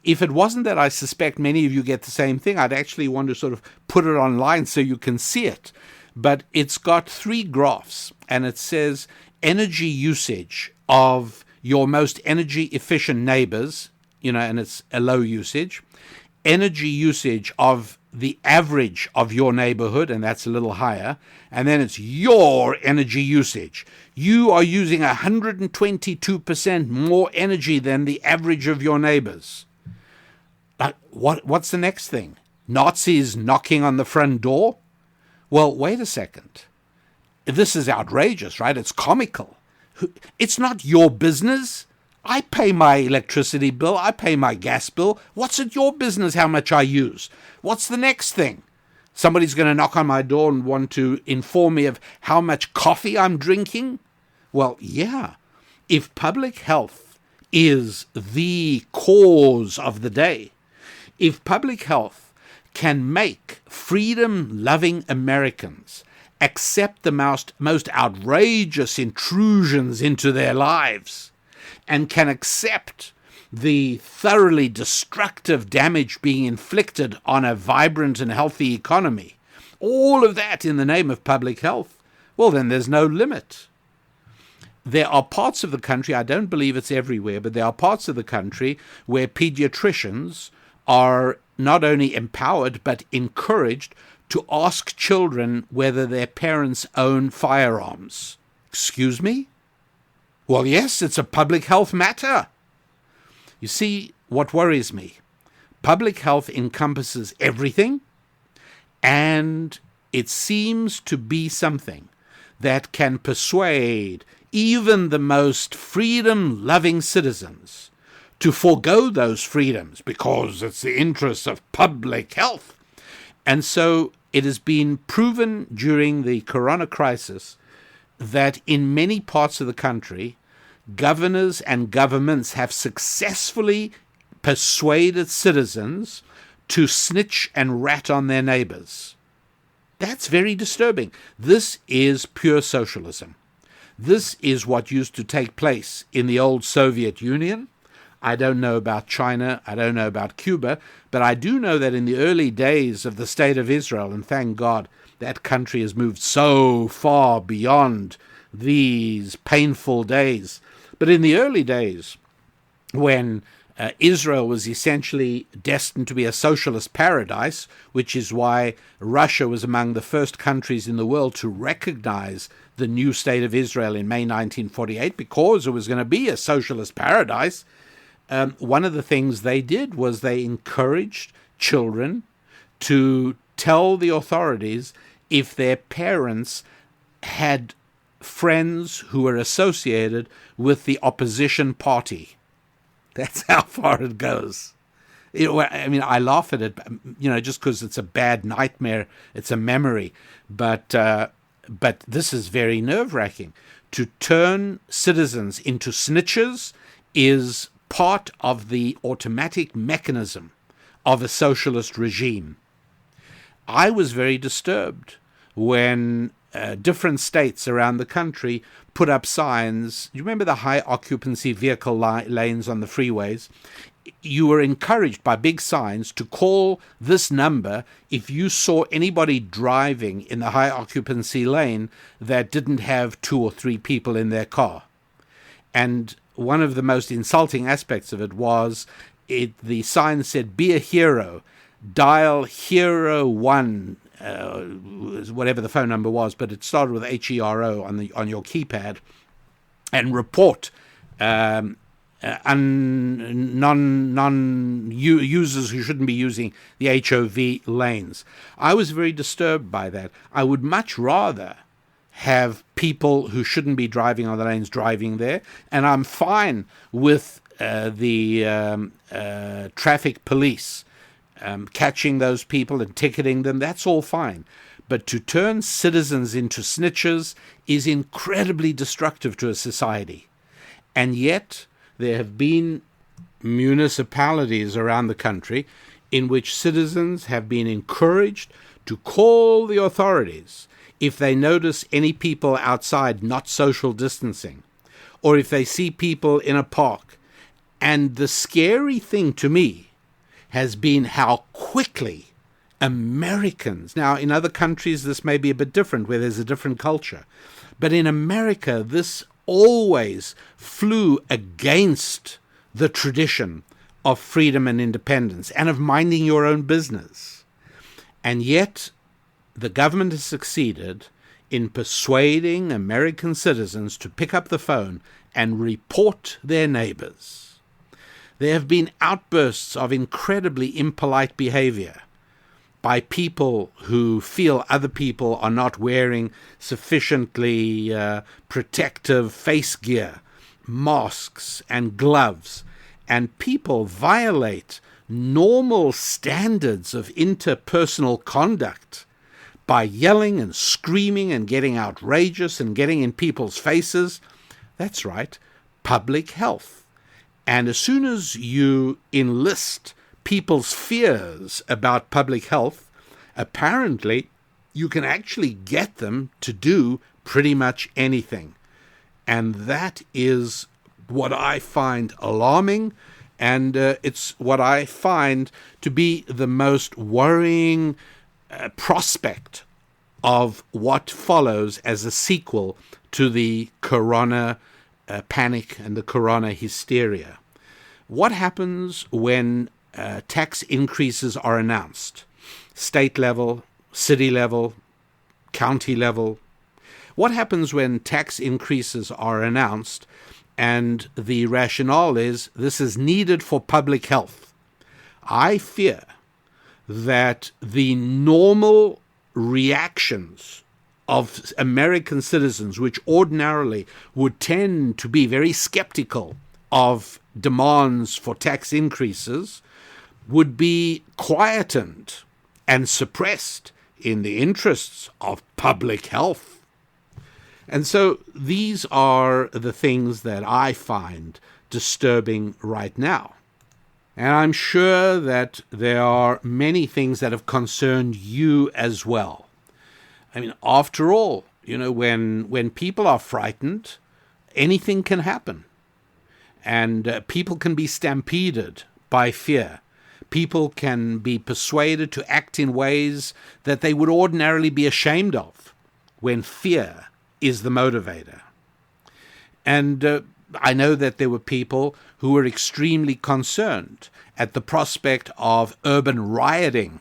If it wasn't that I suspect many of you get the same thing, I'd actually want to sort of put it online so you can see it. But it's got 3 graphs, and it says energy usage of your most energy efficient neighbors, and it's a low usage, energy usage of the average of your neighborhood, and that's a little higher, and then it's your energy usage. You are using 122% more energy than the average of your neighbors. What's the next thing? Nazis knocking on the front door? Well, wait a second. This is outrageous, right? It's comical. It's not your business. I pay my electricity bill. I pay my gas bill. What's it your business how much I use? What's the next thing? Somebody's going to knock on my door and want to inform me of how much coffee I'm drinking? Well, yeah. If public health is the cause of the day, if public health can make freedom-loving Americans accept the most outrageous intrusions into their lives and can accept the thoroughly destructive damage being inflicted on a vibrant and healthy economy, all of that in the name of public health, well, then there's no limit. There are parts of the country, I don't believe it's everywhere, but there are parts of the country where pediatricians are not only empowered but encouraged to ask children whether their parents own firearms. Excuse me? Well, yes, it's a public health matter. You see, what worries me, public health encompasses everything, and it seems to be something that can persuade even the most freedom-loving citizens to forego those freedoms because it's the interests of public health. And so it has been proven during the corona crisis that in many parts of the country, governors and governments have successfully persuaded citizens to snitch and rat on their neighbors. That's very disturbing. This is pure socialism. This is what used to take place in the old Soviet Union. I don't know about China, I don't know about Cuba, but I do know that in the early days of the State of Israel, and thank God that country has moved so far beyond these painful days. But in the early days, when Israel was essentially destined to be a socialist paradise, which is why Russia was among the first countries in the world to recognize the new state of Israel in May 1948, because it was going to be a socialist paradise. One of the things they did was they encouraged children to tell the authorities if their parents had friends who were associated with the opposition party. That's how far it goes. I mean, I laugh at it, just because it's a bad nightmare. It's a memory. But this is very nerve-wracking. To turn citizens into snitches is part of the automatic mechanism of a socialist regime. I was very disturbed when different states around the country put up signs. You remember the high occupancy vehicle lanes on the freeways? You were encouraged by big signs to call this number if you saw anybody driving in the high occupancy lane that didn't have 2 or 3 people in their car. And one of the most insulting aspects of it was the sign said, "Be a hero, dial hero 1, whatever the phone number was, but it started with HERO on your keypad, and report users who shouldn't be using the HOV lanes." I was very disturbed by that. I would much rather have people who shouldn't be driving on the lanes driving there, and I'm fine with the traffic police catching those people and ticketing them. That's all fine. But to turn citizens into snitches is incredibly destructive to a society. And yet there have been municipalities around the country in which citizens have been encouraged to call the authorities if they notice any people outside not social distancing, or if they see people in a park. And the scary thing to me has been how quickly Americans, now in other countries this may be a bit different where there's a different culture, but in America this always flew against the tradition of freedom and independence and of minding your own business. And yet the government has succeeded in persuading American citizens to pick up the phone and report their neighbors. There have been outbursts of incredibly impolite behavior. by people who feel other people are not wearing sufficiently protective face gear, masks and gloves, and people violate normal standards of interpersonal conduct by yelling and screaming and getting outrageous and getting in people's faces. That's right, public health. And as soon as you enlist people's fears about public health, apparently you can actually get them to do pretty much anything. And that is what I find alarming, and it's what I find to be the most worrying prospect of what follows as a sequel to the corona panic and the corona hysteria. What happens when tax increases are announced? State level, city level, county level. What happens when tax increases are announced and the rationale is this is needed for public health? I fear that the normal reactions of American citizens, which ordinarily would tend to be very skeptical of demands for tax increases, would be quietened and suppressed in the interests of public health. And so these are the things that I find disturbing right now. And I'm sure that there are many things that have concerned you as well. I mean, after all, when people are frightened, anything can happen. And people can be stampeded by fear. People can be persuaded to act in ways that they would ordinarily be ashamed of when fear is the motivator. And I know that there were people who were extremely concerned at the prospect of urban rioting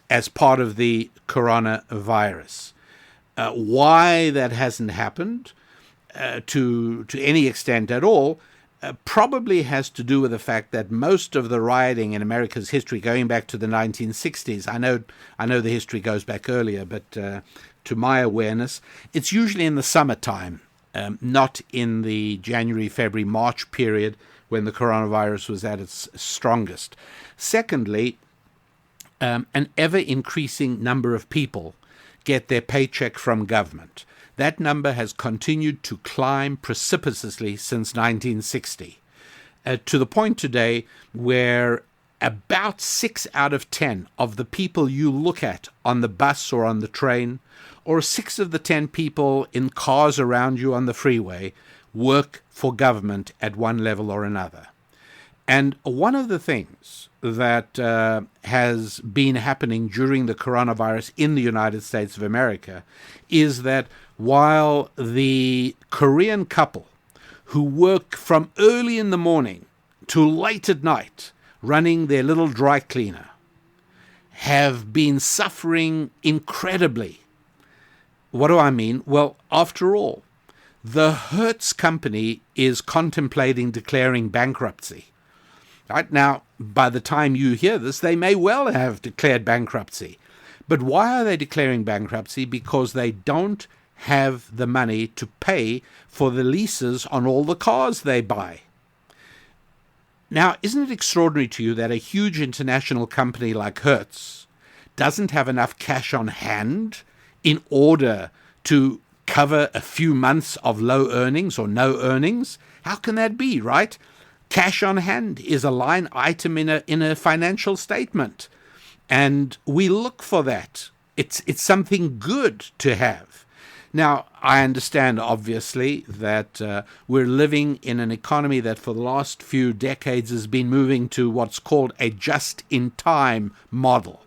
as part of the coronavirus. Why that hasn't happened to any extent at all probably has to do with the fact that most of the rioting in America's history, going back to the 1960s, I know the history goes back earlier, but to my awareness, it's usually in the summertime, not in the January, February, March period when the coronavirus was at its strongest. Secondly, an ever-increasing number of people get their paycheck from government. That number has continued to climb precipitously since 1960, to the point today where about 6 out of 10 of the people you look at on the bus or on the train, or 6 of the 10 people in cars around you on the freeway, work for government at one level or another. And one of the things that has been happening during the coronavirus in the United States of America is that while the Korean couple who work from early in the morning to late at night running their little dry cleaner have been suffering incredibly. What do I mean? Well, after all, the Hertz company is contemplating declaring bankruptcy. Right now, by the time you hear this, they may well have declared bankruptcy. But why are they declaring bankruptcy? Because they don't have the money to pay for the leases on all the cars they buy. Now, isn't it extraordinary to you that a huge international company like Hertz doesn't have enough cash on hand in order to cover a few months of low earnings or no earnings? How can that be, right? Cash on hand is a line item in a financial statement, and we look for that. It's something good to have. Now, I understand, obviously, that we're living in an economy that for the last few decades has been moving to what's called a just-in-time model.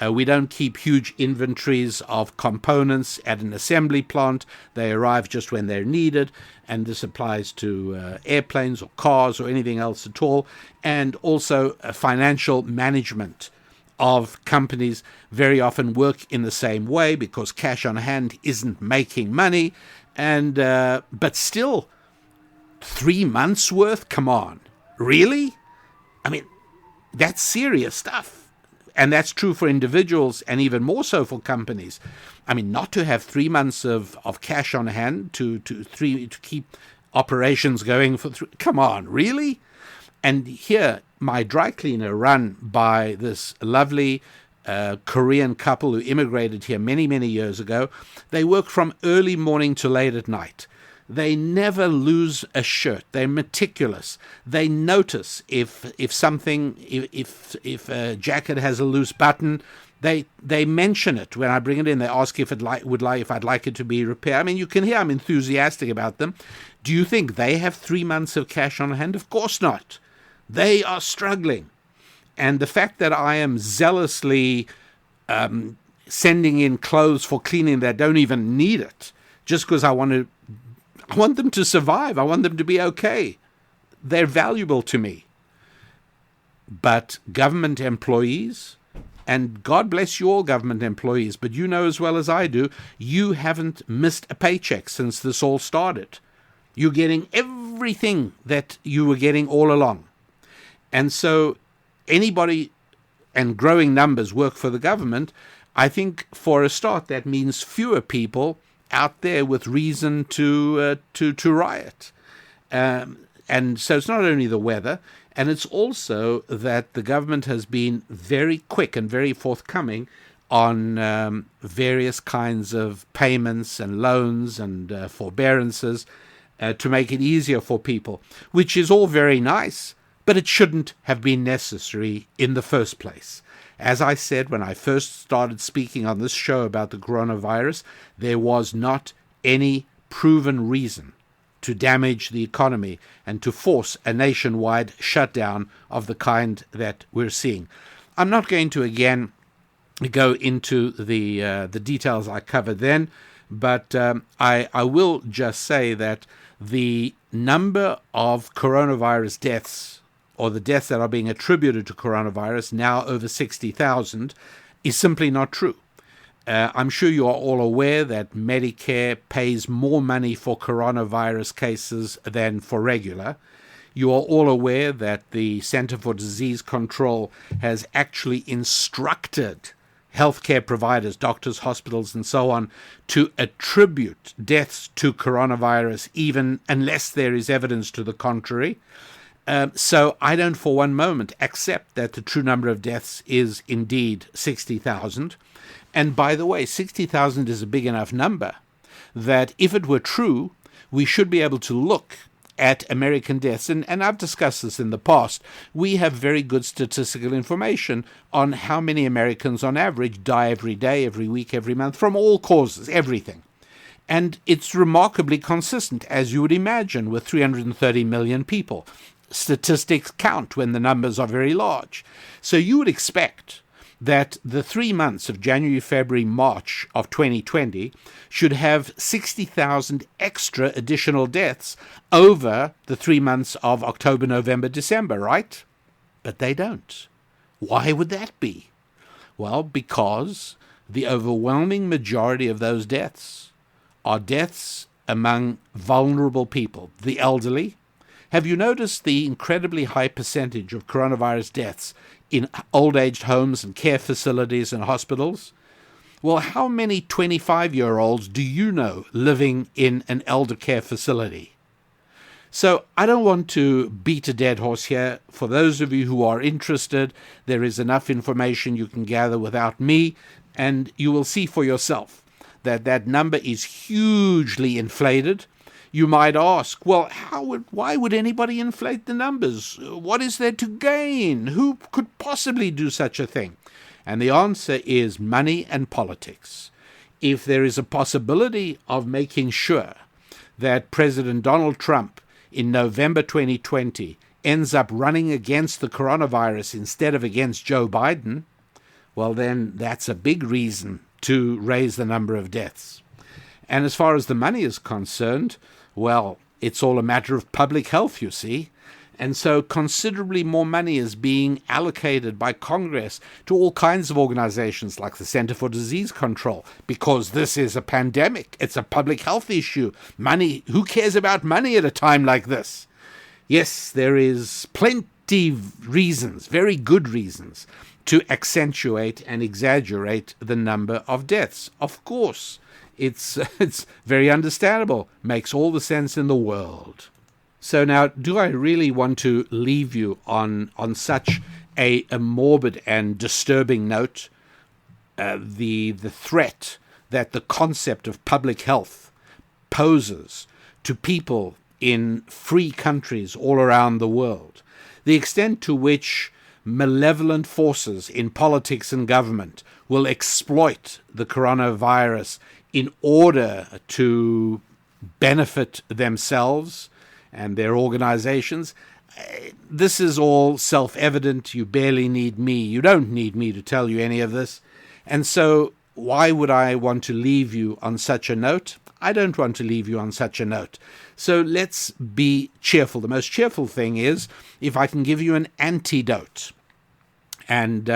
We don't keep huge inventories of components at an assembly plant. They arrive just when they're needed, and this applies to airplanes or cars or anything else at all. And also financial management of companies very often work in the same way because cash on hand isn't making money. And but still, 3 months worth? Come on. Really? I mean, that's serious stuff. And that's true for individuals and even more so for companies. I mean, not to have 3 months of cash on hand to keep operations going for come on, really? And here, my dry cleaner, run by this lovely Korean couple who immigrated here many, many years ago, they work from early morning to late at night. They never lose a shirt. They're meticulous. They notice if a jacket has a loose button. They mention it when I bring it in. They ask if I'd like it to be repaired. I mean, you can hear I'm enthusiastic about them. Do you think they have 3 months of cash on hand? Of course not. They are struggling. And the fact that I am zealously sending in clothes for cleaning that don't even need it, just because I want them to survive. I want them to be okay. They're valuable to me. But government employees, and God bless you all government employees, but you know as well as I do, you haven't missed a paycheck since this all started. You're getting everything that you were getting all along. And so anybody, and growing numbers, work for the government. I think for a start that means fewer people out there with reason to riot. And so it's not only the weather, and it's also that the government has been very quick and very forthcoming on various kinds of payments and loans and forbearances to make it easier for people, which is all very nice, but it shouldn't have been necessary in the first place. As I said when I first started speaking on this show about the coronavirus, there was not any proven reason to damage the economy and to force a nationwide shutdown of the kind that we're seeing. I'm not going to again go into the details I covered then, but I will just say that the number of coronavirus deaths, or the deaths that are being attributed to coronavirus, now over 60,000, is simply not true. I'm sure you are all aware that Medicare pays more money for coronavirus cases than for regular. You are all aware that the Center for Disease Control has actually instructed healthcare providers, doctors, hospitals, and so on, to attribute deaths to coronavirus, even unless there is evidence to the contrary. So I don't for one moment accept that the true number of deaths is indeed 60,000. And by the way, 60,000 is a big enough number that if it were true, we should be able to look at American deaths. And I've discussed this in the past. We have very good statistical information on how many Americans on average die every day, every week, every month, from all causes, everything. And it's remarkably consistent, as you would imagine, with 330 million people. Statistics count when the numbers are very large. So you would expect that the 3 months of January, February, March of 2020 should have 60,000 extra additional deaths over the 3 months of October, November, December, right? But they don't. Why would that be? Well, because the overwhelming majority of those deaths are deaths among vulnerable people, the elderly. Have you noticed the incredibly high percentage of coronavirus deaths in old-aged homes and care facilities and hospitals? Well, how many 25-year-olds do you know living in an elder care facility? So I don't want to beat a dead horse here. For those of you who are interested, there is enough information you can gather without me, and you will see for yourself that that number is hugely inflated. You might ask, well, why would anybody inflate the numbers? What is there to gain? Who could possibly do such a thing? And the answer is money and politics. If there is a possibility of making sure that President Donald Trump in November 2020 ends up running against the coronavirus instead of against Joe Biden, well, then that's a big reason to raise the number of deaths. And as far as the money is concerned, well, it's all a matter of public health, you see. And so considerably more money is being allocated by Congress to all kinds of organizations like the Center for Disease Control, because this is a pandemic. It's a public health issue. Money, who cares about money at a time like this? Yes, there is plenty of reasons, very good reasons, to accentuate and exaggerate the number of deaths. Of course, it's very understandable, makes all the sense in the world. So now, do I really want to leave you on such a morbid and disturbing note? The threat that the concept of public health poses to people in free countries all around the world, the extent to which malevolent forces in politics and government will exploit the coronavirus in order to benefit themselves and their organizations. This is all self-evident. You barely need me. You don't need me to tell you any of this. And so why would I want to leave you on such a note? I don't want to leave you on such a note. So let's be cheerful. The most cheerful thing is if I can give you an antidote. And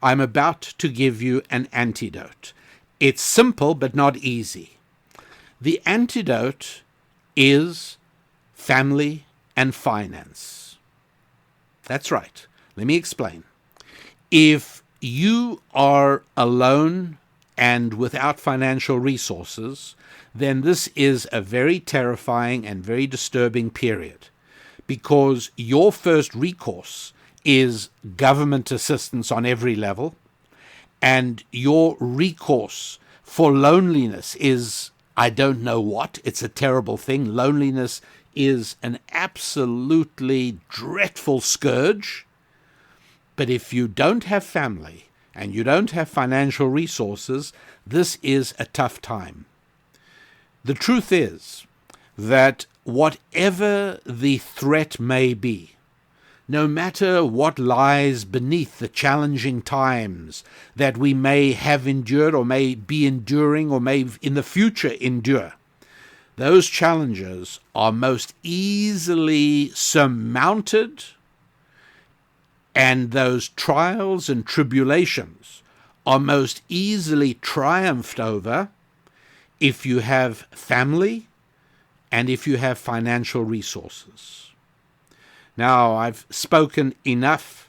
I'm about to give you an antidote. It's simple but not easy. The antidote is family and finance. That's right. Let me explain. If you are alone and without financial resources, then this is a very terrifying and very disturbing period, because your first recourse is government assistance on every level, and your recourse for loneliness is, I don't know what. It's a terrible thing. Loneliness is an absolutely dreadful scourge. But if you don't have family and you don't have financial resources, this is a tough time. The truth is that whatever the threat may be, no matter what lies beneath the challenging times that we may have endured or may be enduring or may in the future endure, those challenges are most easily surmounted, and those trials and tribulations are most easily triumphed over if you have family and if you have financial resources. Now, I've spoken enough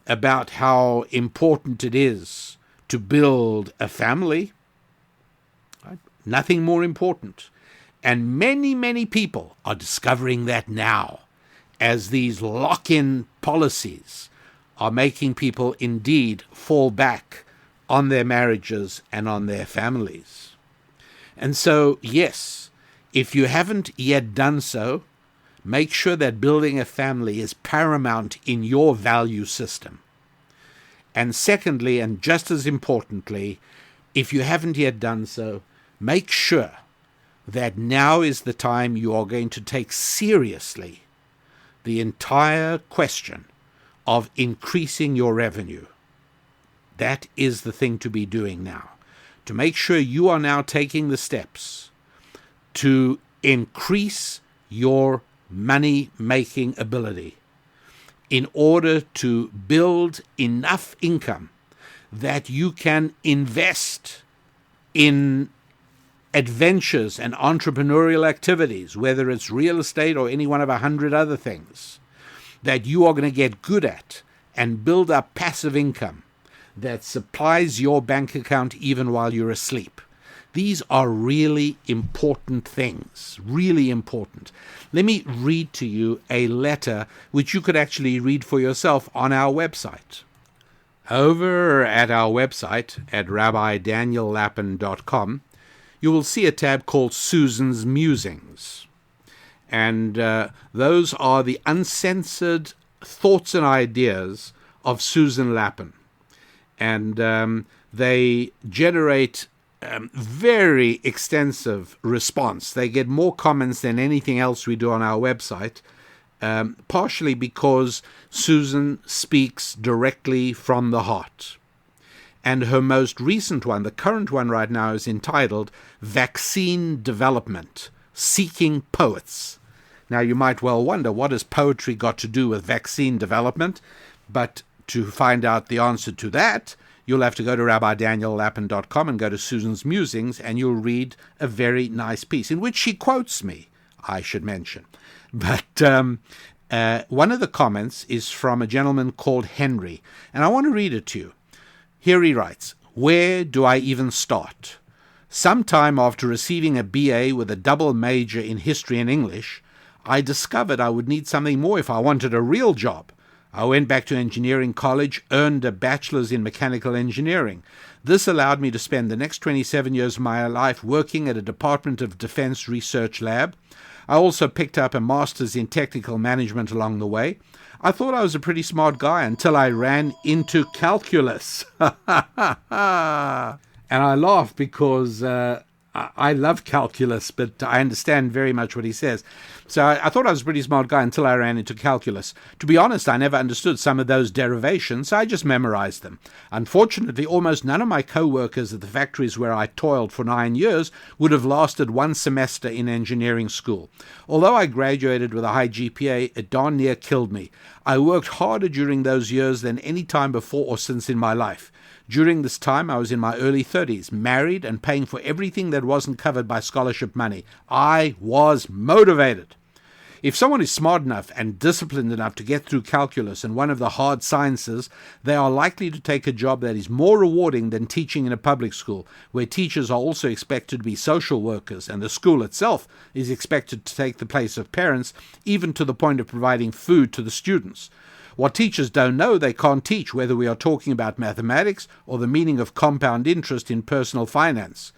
about how important it is to build a family. Nothing more important. And many, many people are discovering that now, as these lock-in policies are making people indeed fall back on their marriages and on their families. And so, yes, if you haven't yet done so, make sure that building a family is paramount in your value system. And secondly, and just as importantly, if you haven't yet done so, make sure that now is the time you are going to take seriously the entire question of increasing your revenue. That is the thing to be doing now, to make sure you are now taking the steps to increase your money-making ability in order to build enough income that you can invest in adventures and entrepreneurial activities, whether it's real estate or any one of 100 other things, that you are going to get good at and build up passive income that supplies your bank account even while you're asleep. These are really important things, really important. Let me read to you a letter which you could actually read for yourself on our website. Over at our website at rabbidaniellapin.com, you will see a tab called Susan's Musings. And those are the uncensored thoughts and ideas of Susan Lapin. And they generate very extensive response. They get more comments than anything else we do on our website, partially because Susan speaks directly from the heart. And her most recent one, the current one right now, is entitled Vaccine Development, Seeking Poets. Now, you might well wonder, what has poetry got to do with vaccine development? But to find out the answer to that, you'll have to go to rabbidaniellapin.com and go to Susan's Musings, and you'll read a very nice piece in which she quotes me, I should mention. But One of the comments is from a gentleman called Henry, and I want to read it to you. Here he writes, "Where do I even start? Sometime after receiving a BA with a double major in history and English, I discovered I would need something more if I wanted a real job. I went back to engineering college, earned a bachelor's in mechanical engineering. This allowed me to spend the next 27 years of my life working at a Department of Defense research lab. I also picked up a master's in technical management along the way. I thought I was a pretty smart guy until I ran into calculus." And I laugh because I love calculus, but I understand very much what he says. So I thought I was a pretty smart guy until I ran into calculus. To be honest, I never understood some of those derivations, so I just memorized them. Unfortunately, almost none of my co-workers at the factories where I toiled for 9 years would have lasted one semester in engineering school. Although I graduated with a high GPA, it darn near killed me. I worked harder during those years than any time before or since in my life. During this time, I was in my early 30s, married and paying for everything that wasn't covered by scholarship money. I was motivated. If someone is smart enough and disciplined enough to get through calculus and one of the hard sciences, they are likely to take a job that is more rewarding than teaching in a public school, where teachers are also expected to be social workers, and the school itself is expected to take the place of parents, even to the point of providing food to the students. What teachers don't know, they can't teach, whether we are talking about mathematics or the meaning of compound interest in personal finance.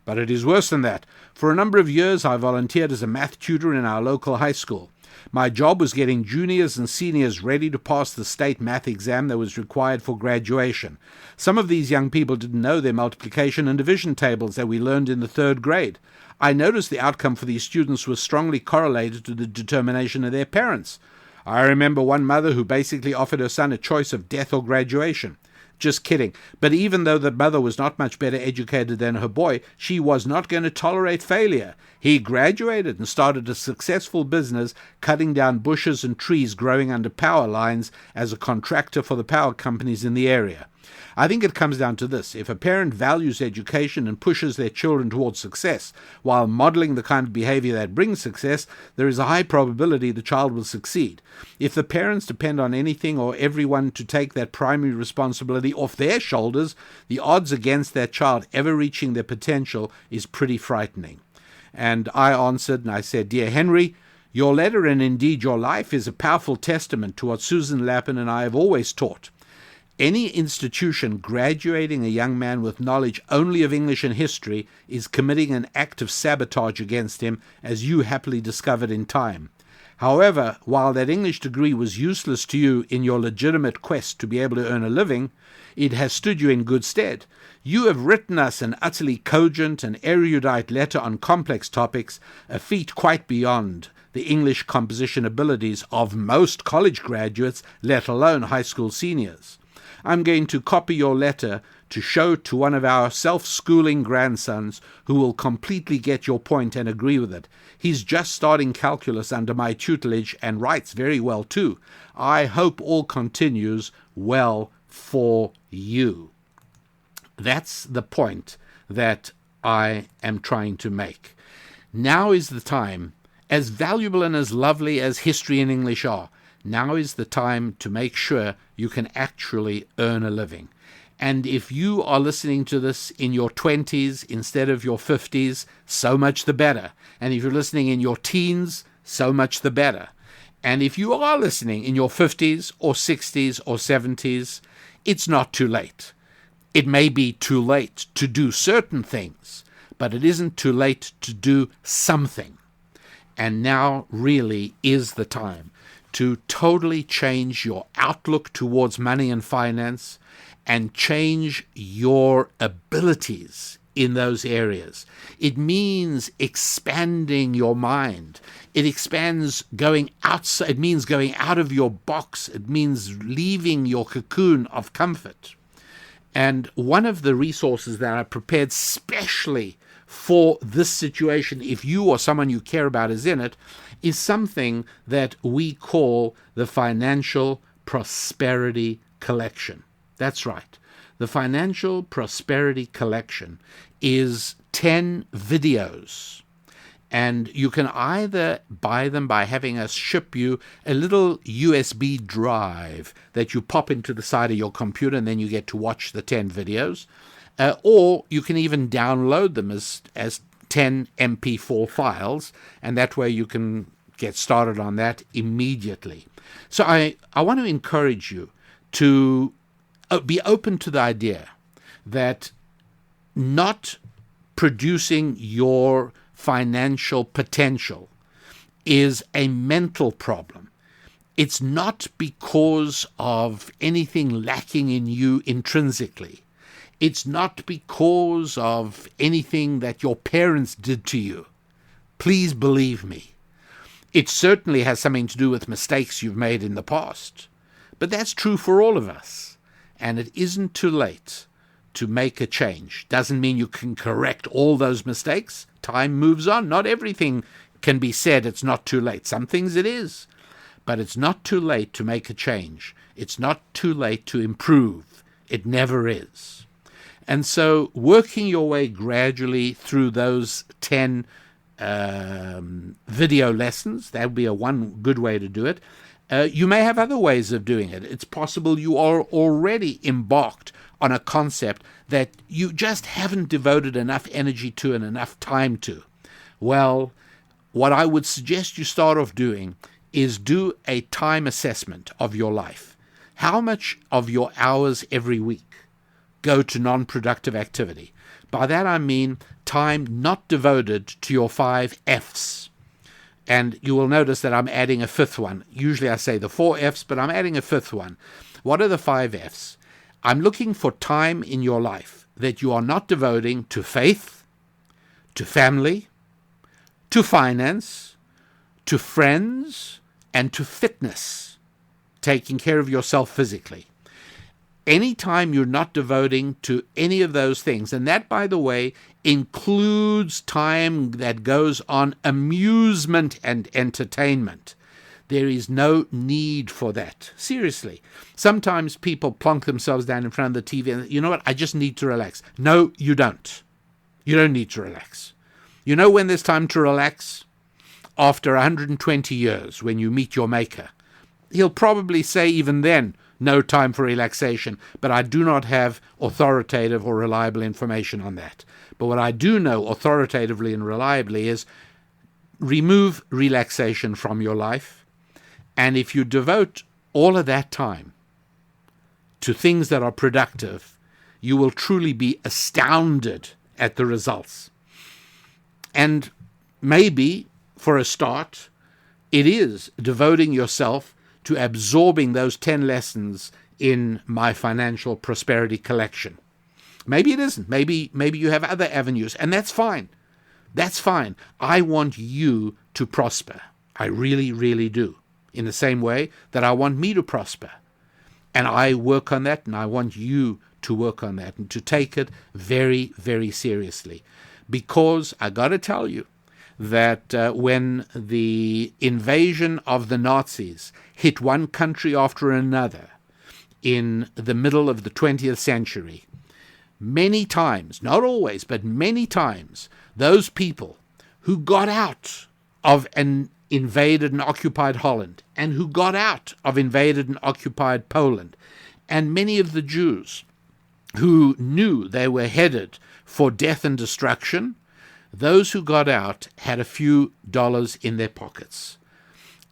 But it is worse than that. For a number of years, I volunteered as a math tutor in our local high school. My job was getting juniors and seniors ready to pass the state math exam that was required for graduation. Some of these young people didn't know their multiplication and division tables that we learned in the 3rd grade. I noticed the outcome for these students was strongly correlated to the determination of their parents. I remember one mother who basically offered her son a choice of death or graduation. Just kidding. But even though the mother was not much better educated than her boy, she was not going to tolerate failure. He graduated and started a successful business cutting down bushes and trees growing under power lines as a contractor for the power companies in the area. I think it comes down to this. If a parent values education and pushes their children towards success while modeling the kind of behavior that brings success, there is a high probability the child will succeed. If the parents depend on anything or everyone to take that primary responsibility off their shoulders, the odds against that child ever reaching their potential is pretty frightening. And I answered and I said, "Dear Henry, your letter and indeed your life is a powerful testament to what Susan Lappin and I have always taught. Any institution graduating a young man with knowledge only of English and history is committing an act of sabotage against him, as you happily discovered in time. However, while that English degree was useless to you in your legitimate quest to be able to earn a living, it has stood you in good stead. You have written us an utterly cogent and erudite letter on complex topics, a feat quite beyond the English composition abilities of most college graduates, let alone high school seniors. I'm going to copy your letter to show to one of our self-schooling grandsons who will completely get your point and agree with it. He's just starting calculus under my tutelage and writes very well too. I hope all continues well for you." That's the point that I am trying to make. Now is the time, as valuable and as lovely as history and English are, now is the time to make sure you can actually earn a living. And if you are listening to this in your 20s instead of your 50s, so much the better. And if you're listening in your teens, so much the better. And if you are listening in your 50s or 60s or 70s, it's not too late. It may be too late to do certain things, but it isn't too late to do something. And now really is the time to totally change your outlook towards money and finance and change your abilities in those areas. It means expanding your mind. It expands going outside. It means going out of your box. It means leaving your cocoon of comfort. And one of the resources that I prepared specially for this situation, if you or someone you care about is in it, is something that we call the Financial Prosperity Collection. That's right. The Financial Prosperity Collection is 10 videos. And you can either buy them by having us ship you a little USB drive that you pop into the side of your computer, and then you get to watch the 10 videos. Or you can even download them as 10 MP4 files, and that way you can get started on that immediately. So I want to encourage you to be open to the idea that not producing your financial potential is a mental problem. It's not because of anything lacking in you intrinsically. It's not because of anything that your parents did to you. Please believe me. It certainly has something to do with mistakes you've made in the past. But that's true for all of us. And it isn't too late to make a change. Doesn't mean you can correct all those mistakes. Time moves on. Not everything can be said it's not too late. Some things it is. But it's not too late to make a change. It's not too late to improve. It never is. And so working your way gradually through those 10 video lessons, that would be one good way to do it. You may have other ways of doing it. It's possible you are already embarked on a concept that you just haven't devoted enough energy to and enough time to. Well, what I would suggest you start off doing is do a time assessment of your life. How much of your hours every week go to non-productive activity? By that I mean time not devoted to your 5 F's. And you will notice that I'm adding a fifth one. Usually I say the 4 F's, but I'm adding a fifth one. What are the 5 F's? I'm looking for time in your life that you are not devoting to faith, to family, to finance, to friends, and to fitness, taking care of yourself physically. Any time you're not devoting to any of those things, and that, by the way, includes time that goes on amusement and entertainment. There is no need for that. Seriously. Sometimes people plonk themselves down in front of the TV and, you know what, I just need to relax. No, you don't. You don't need to relax. You know when there's time to relax? After 120 years, when you meet your maker. He'll probably say even then, no time for relaxation, but I do not have authoritative or reliable information on that. But what I do know authoritatively and reliably is remove relaxation from your life, and if you devote all of that time to things that are productive, you will truly be astounded at the results. And maybe, for a start, it is devoting yourself to absorbing those 10 lessons in my financial prosperity collection. Maybe it isn't. Maybe you have other avenues, and that's fine. That's fine. I want you to prosper. I really, really do. In the same way that I want me to prosper. And I work on that, and I want you to work on that and to take it very, very seriously. Because I got to tell you that when the invasion of the Nazis hit one country after another in the middle of the 20th century, many times, not always, but many times, those people who got out of an invaded and occupied Holland, and who got out of invaded and occupied Poland, and many of the Jews who knew they were headed for death and destruction, those who got out had a few dollars in their pockets.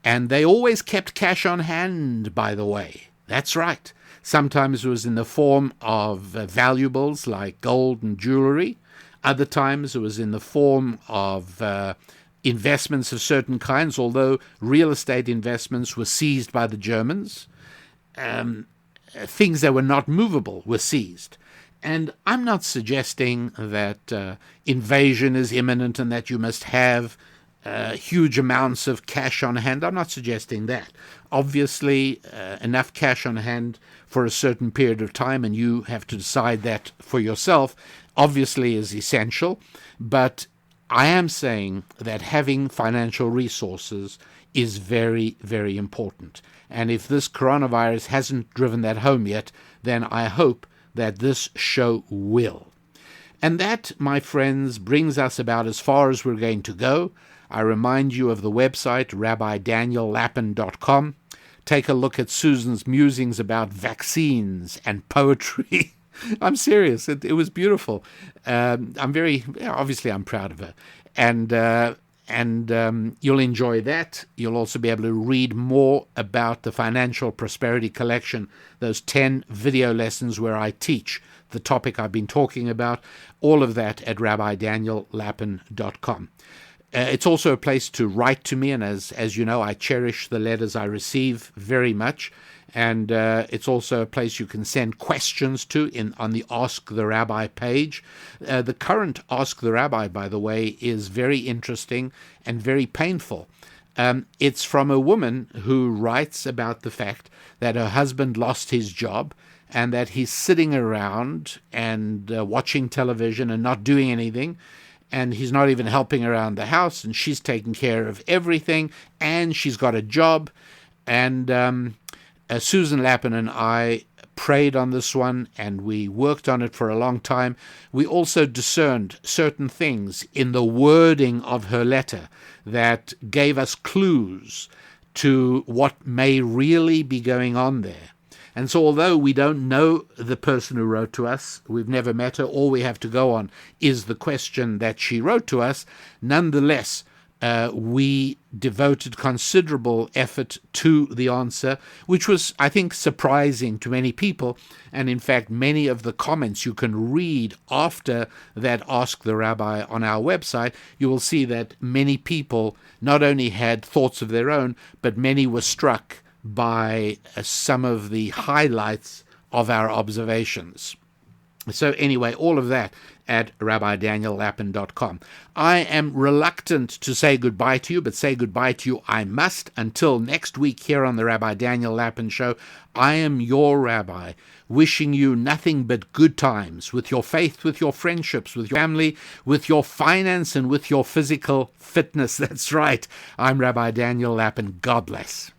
And they always kept cash on hand, by the way. That's right. Sometimes it was in the form of valuables like gold and jewelry. Other times it was in the form of investments of certain kinds, although real estate investments were seized by the Germans. Things that were not movable were seized. And I'm not suggesting that invasion is imminent and that you must have huge amounts of cash on hand. I'm not suggesting that. Obviously, enough cash on hand for a certain period of time, and you have to decide that for yourself, obviously is essential. But I am saying that having financial resources is very, very important. And if this coronavirus hasn't driven that home yet, then I hope that this show will. And that, my friends, brings us about as far as we're going to go. I remind you of the website, rabbidaniellapin.com. Take a look at Susan's musings about vaccines and poetry. I'm serious. It was beautiful. Obviously I'm proud of her. And you'll enjoy that. You'll also be able to read more about the Financial Prosperity Collection, those 10 video lessons where I teach the topic I've been talking about, all of that at rabbidaniellapin.com. It's also a place to write to me, and as you know, I cherish the letters I receive very much. And it's also a place you can send questions to on the Ask the Rabbi page. The current Ask the Rabbi, by the way, is very interesting and very painful. It's from a woman who writes about the fact that her husband lost his job and that he's sitting around and watching television and not doing anything. And he's not even helping around the house, and she's taking care of everything, and she's got a job. And Susan Lapin and I prayed on this one, and we worked on it for a long time. We also discerned certain things in the wording of her letter that gave us clues to what may really be going on there. And so although we don't know the person who wrote to us, we've never met her, all we have to go on is the question that she wrote to us, nonetheless, we devoted considerable effort to the answer, which was, I think, surprising to many people. And in fact, many of the comments you can read after that Ask the Rabbi on our website, you will see that many people not only had thoughts of their own, but many were struck by some of the highlights of our observations. So anyway, all of that at rabbidaniellapin.com. I am reluctant to say goodbye to you, but say goodbye to you I must. Until next week here on the Rabbi Daniel Lapin Show, I am your rabbi, wishing you nothing but good times with your faith, with your friendships, with your family, with your finance, and with your physical fitness. That's right. I'm Rabbi Daniel Lapin. God bless.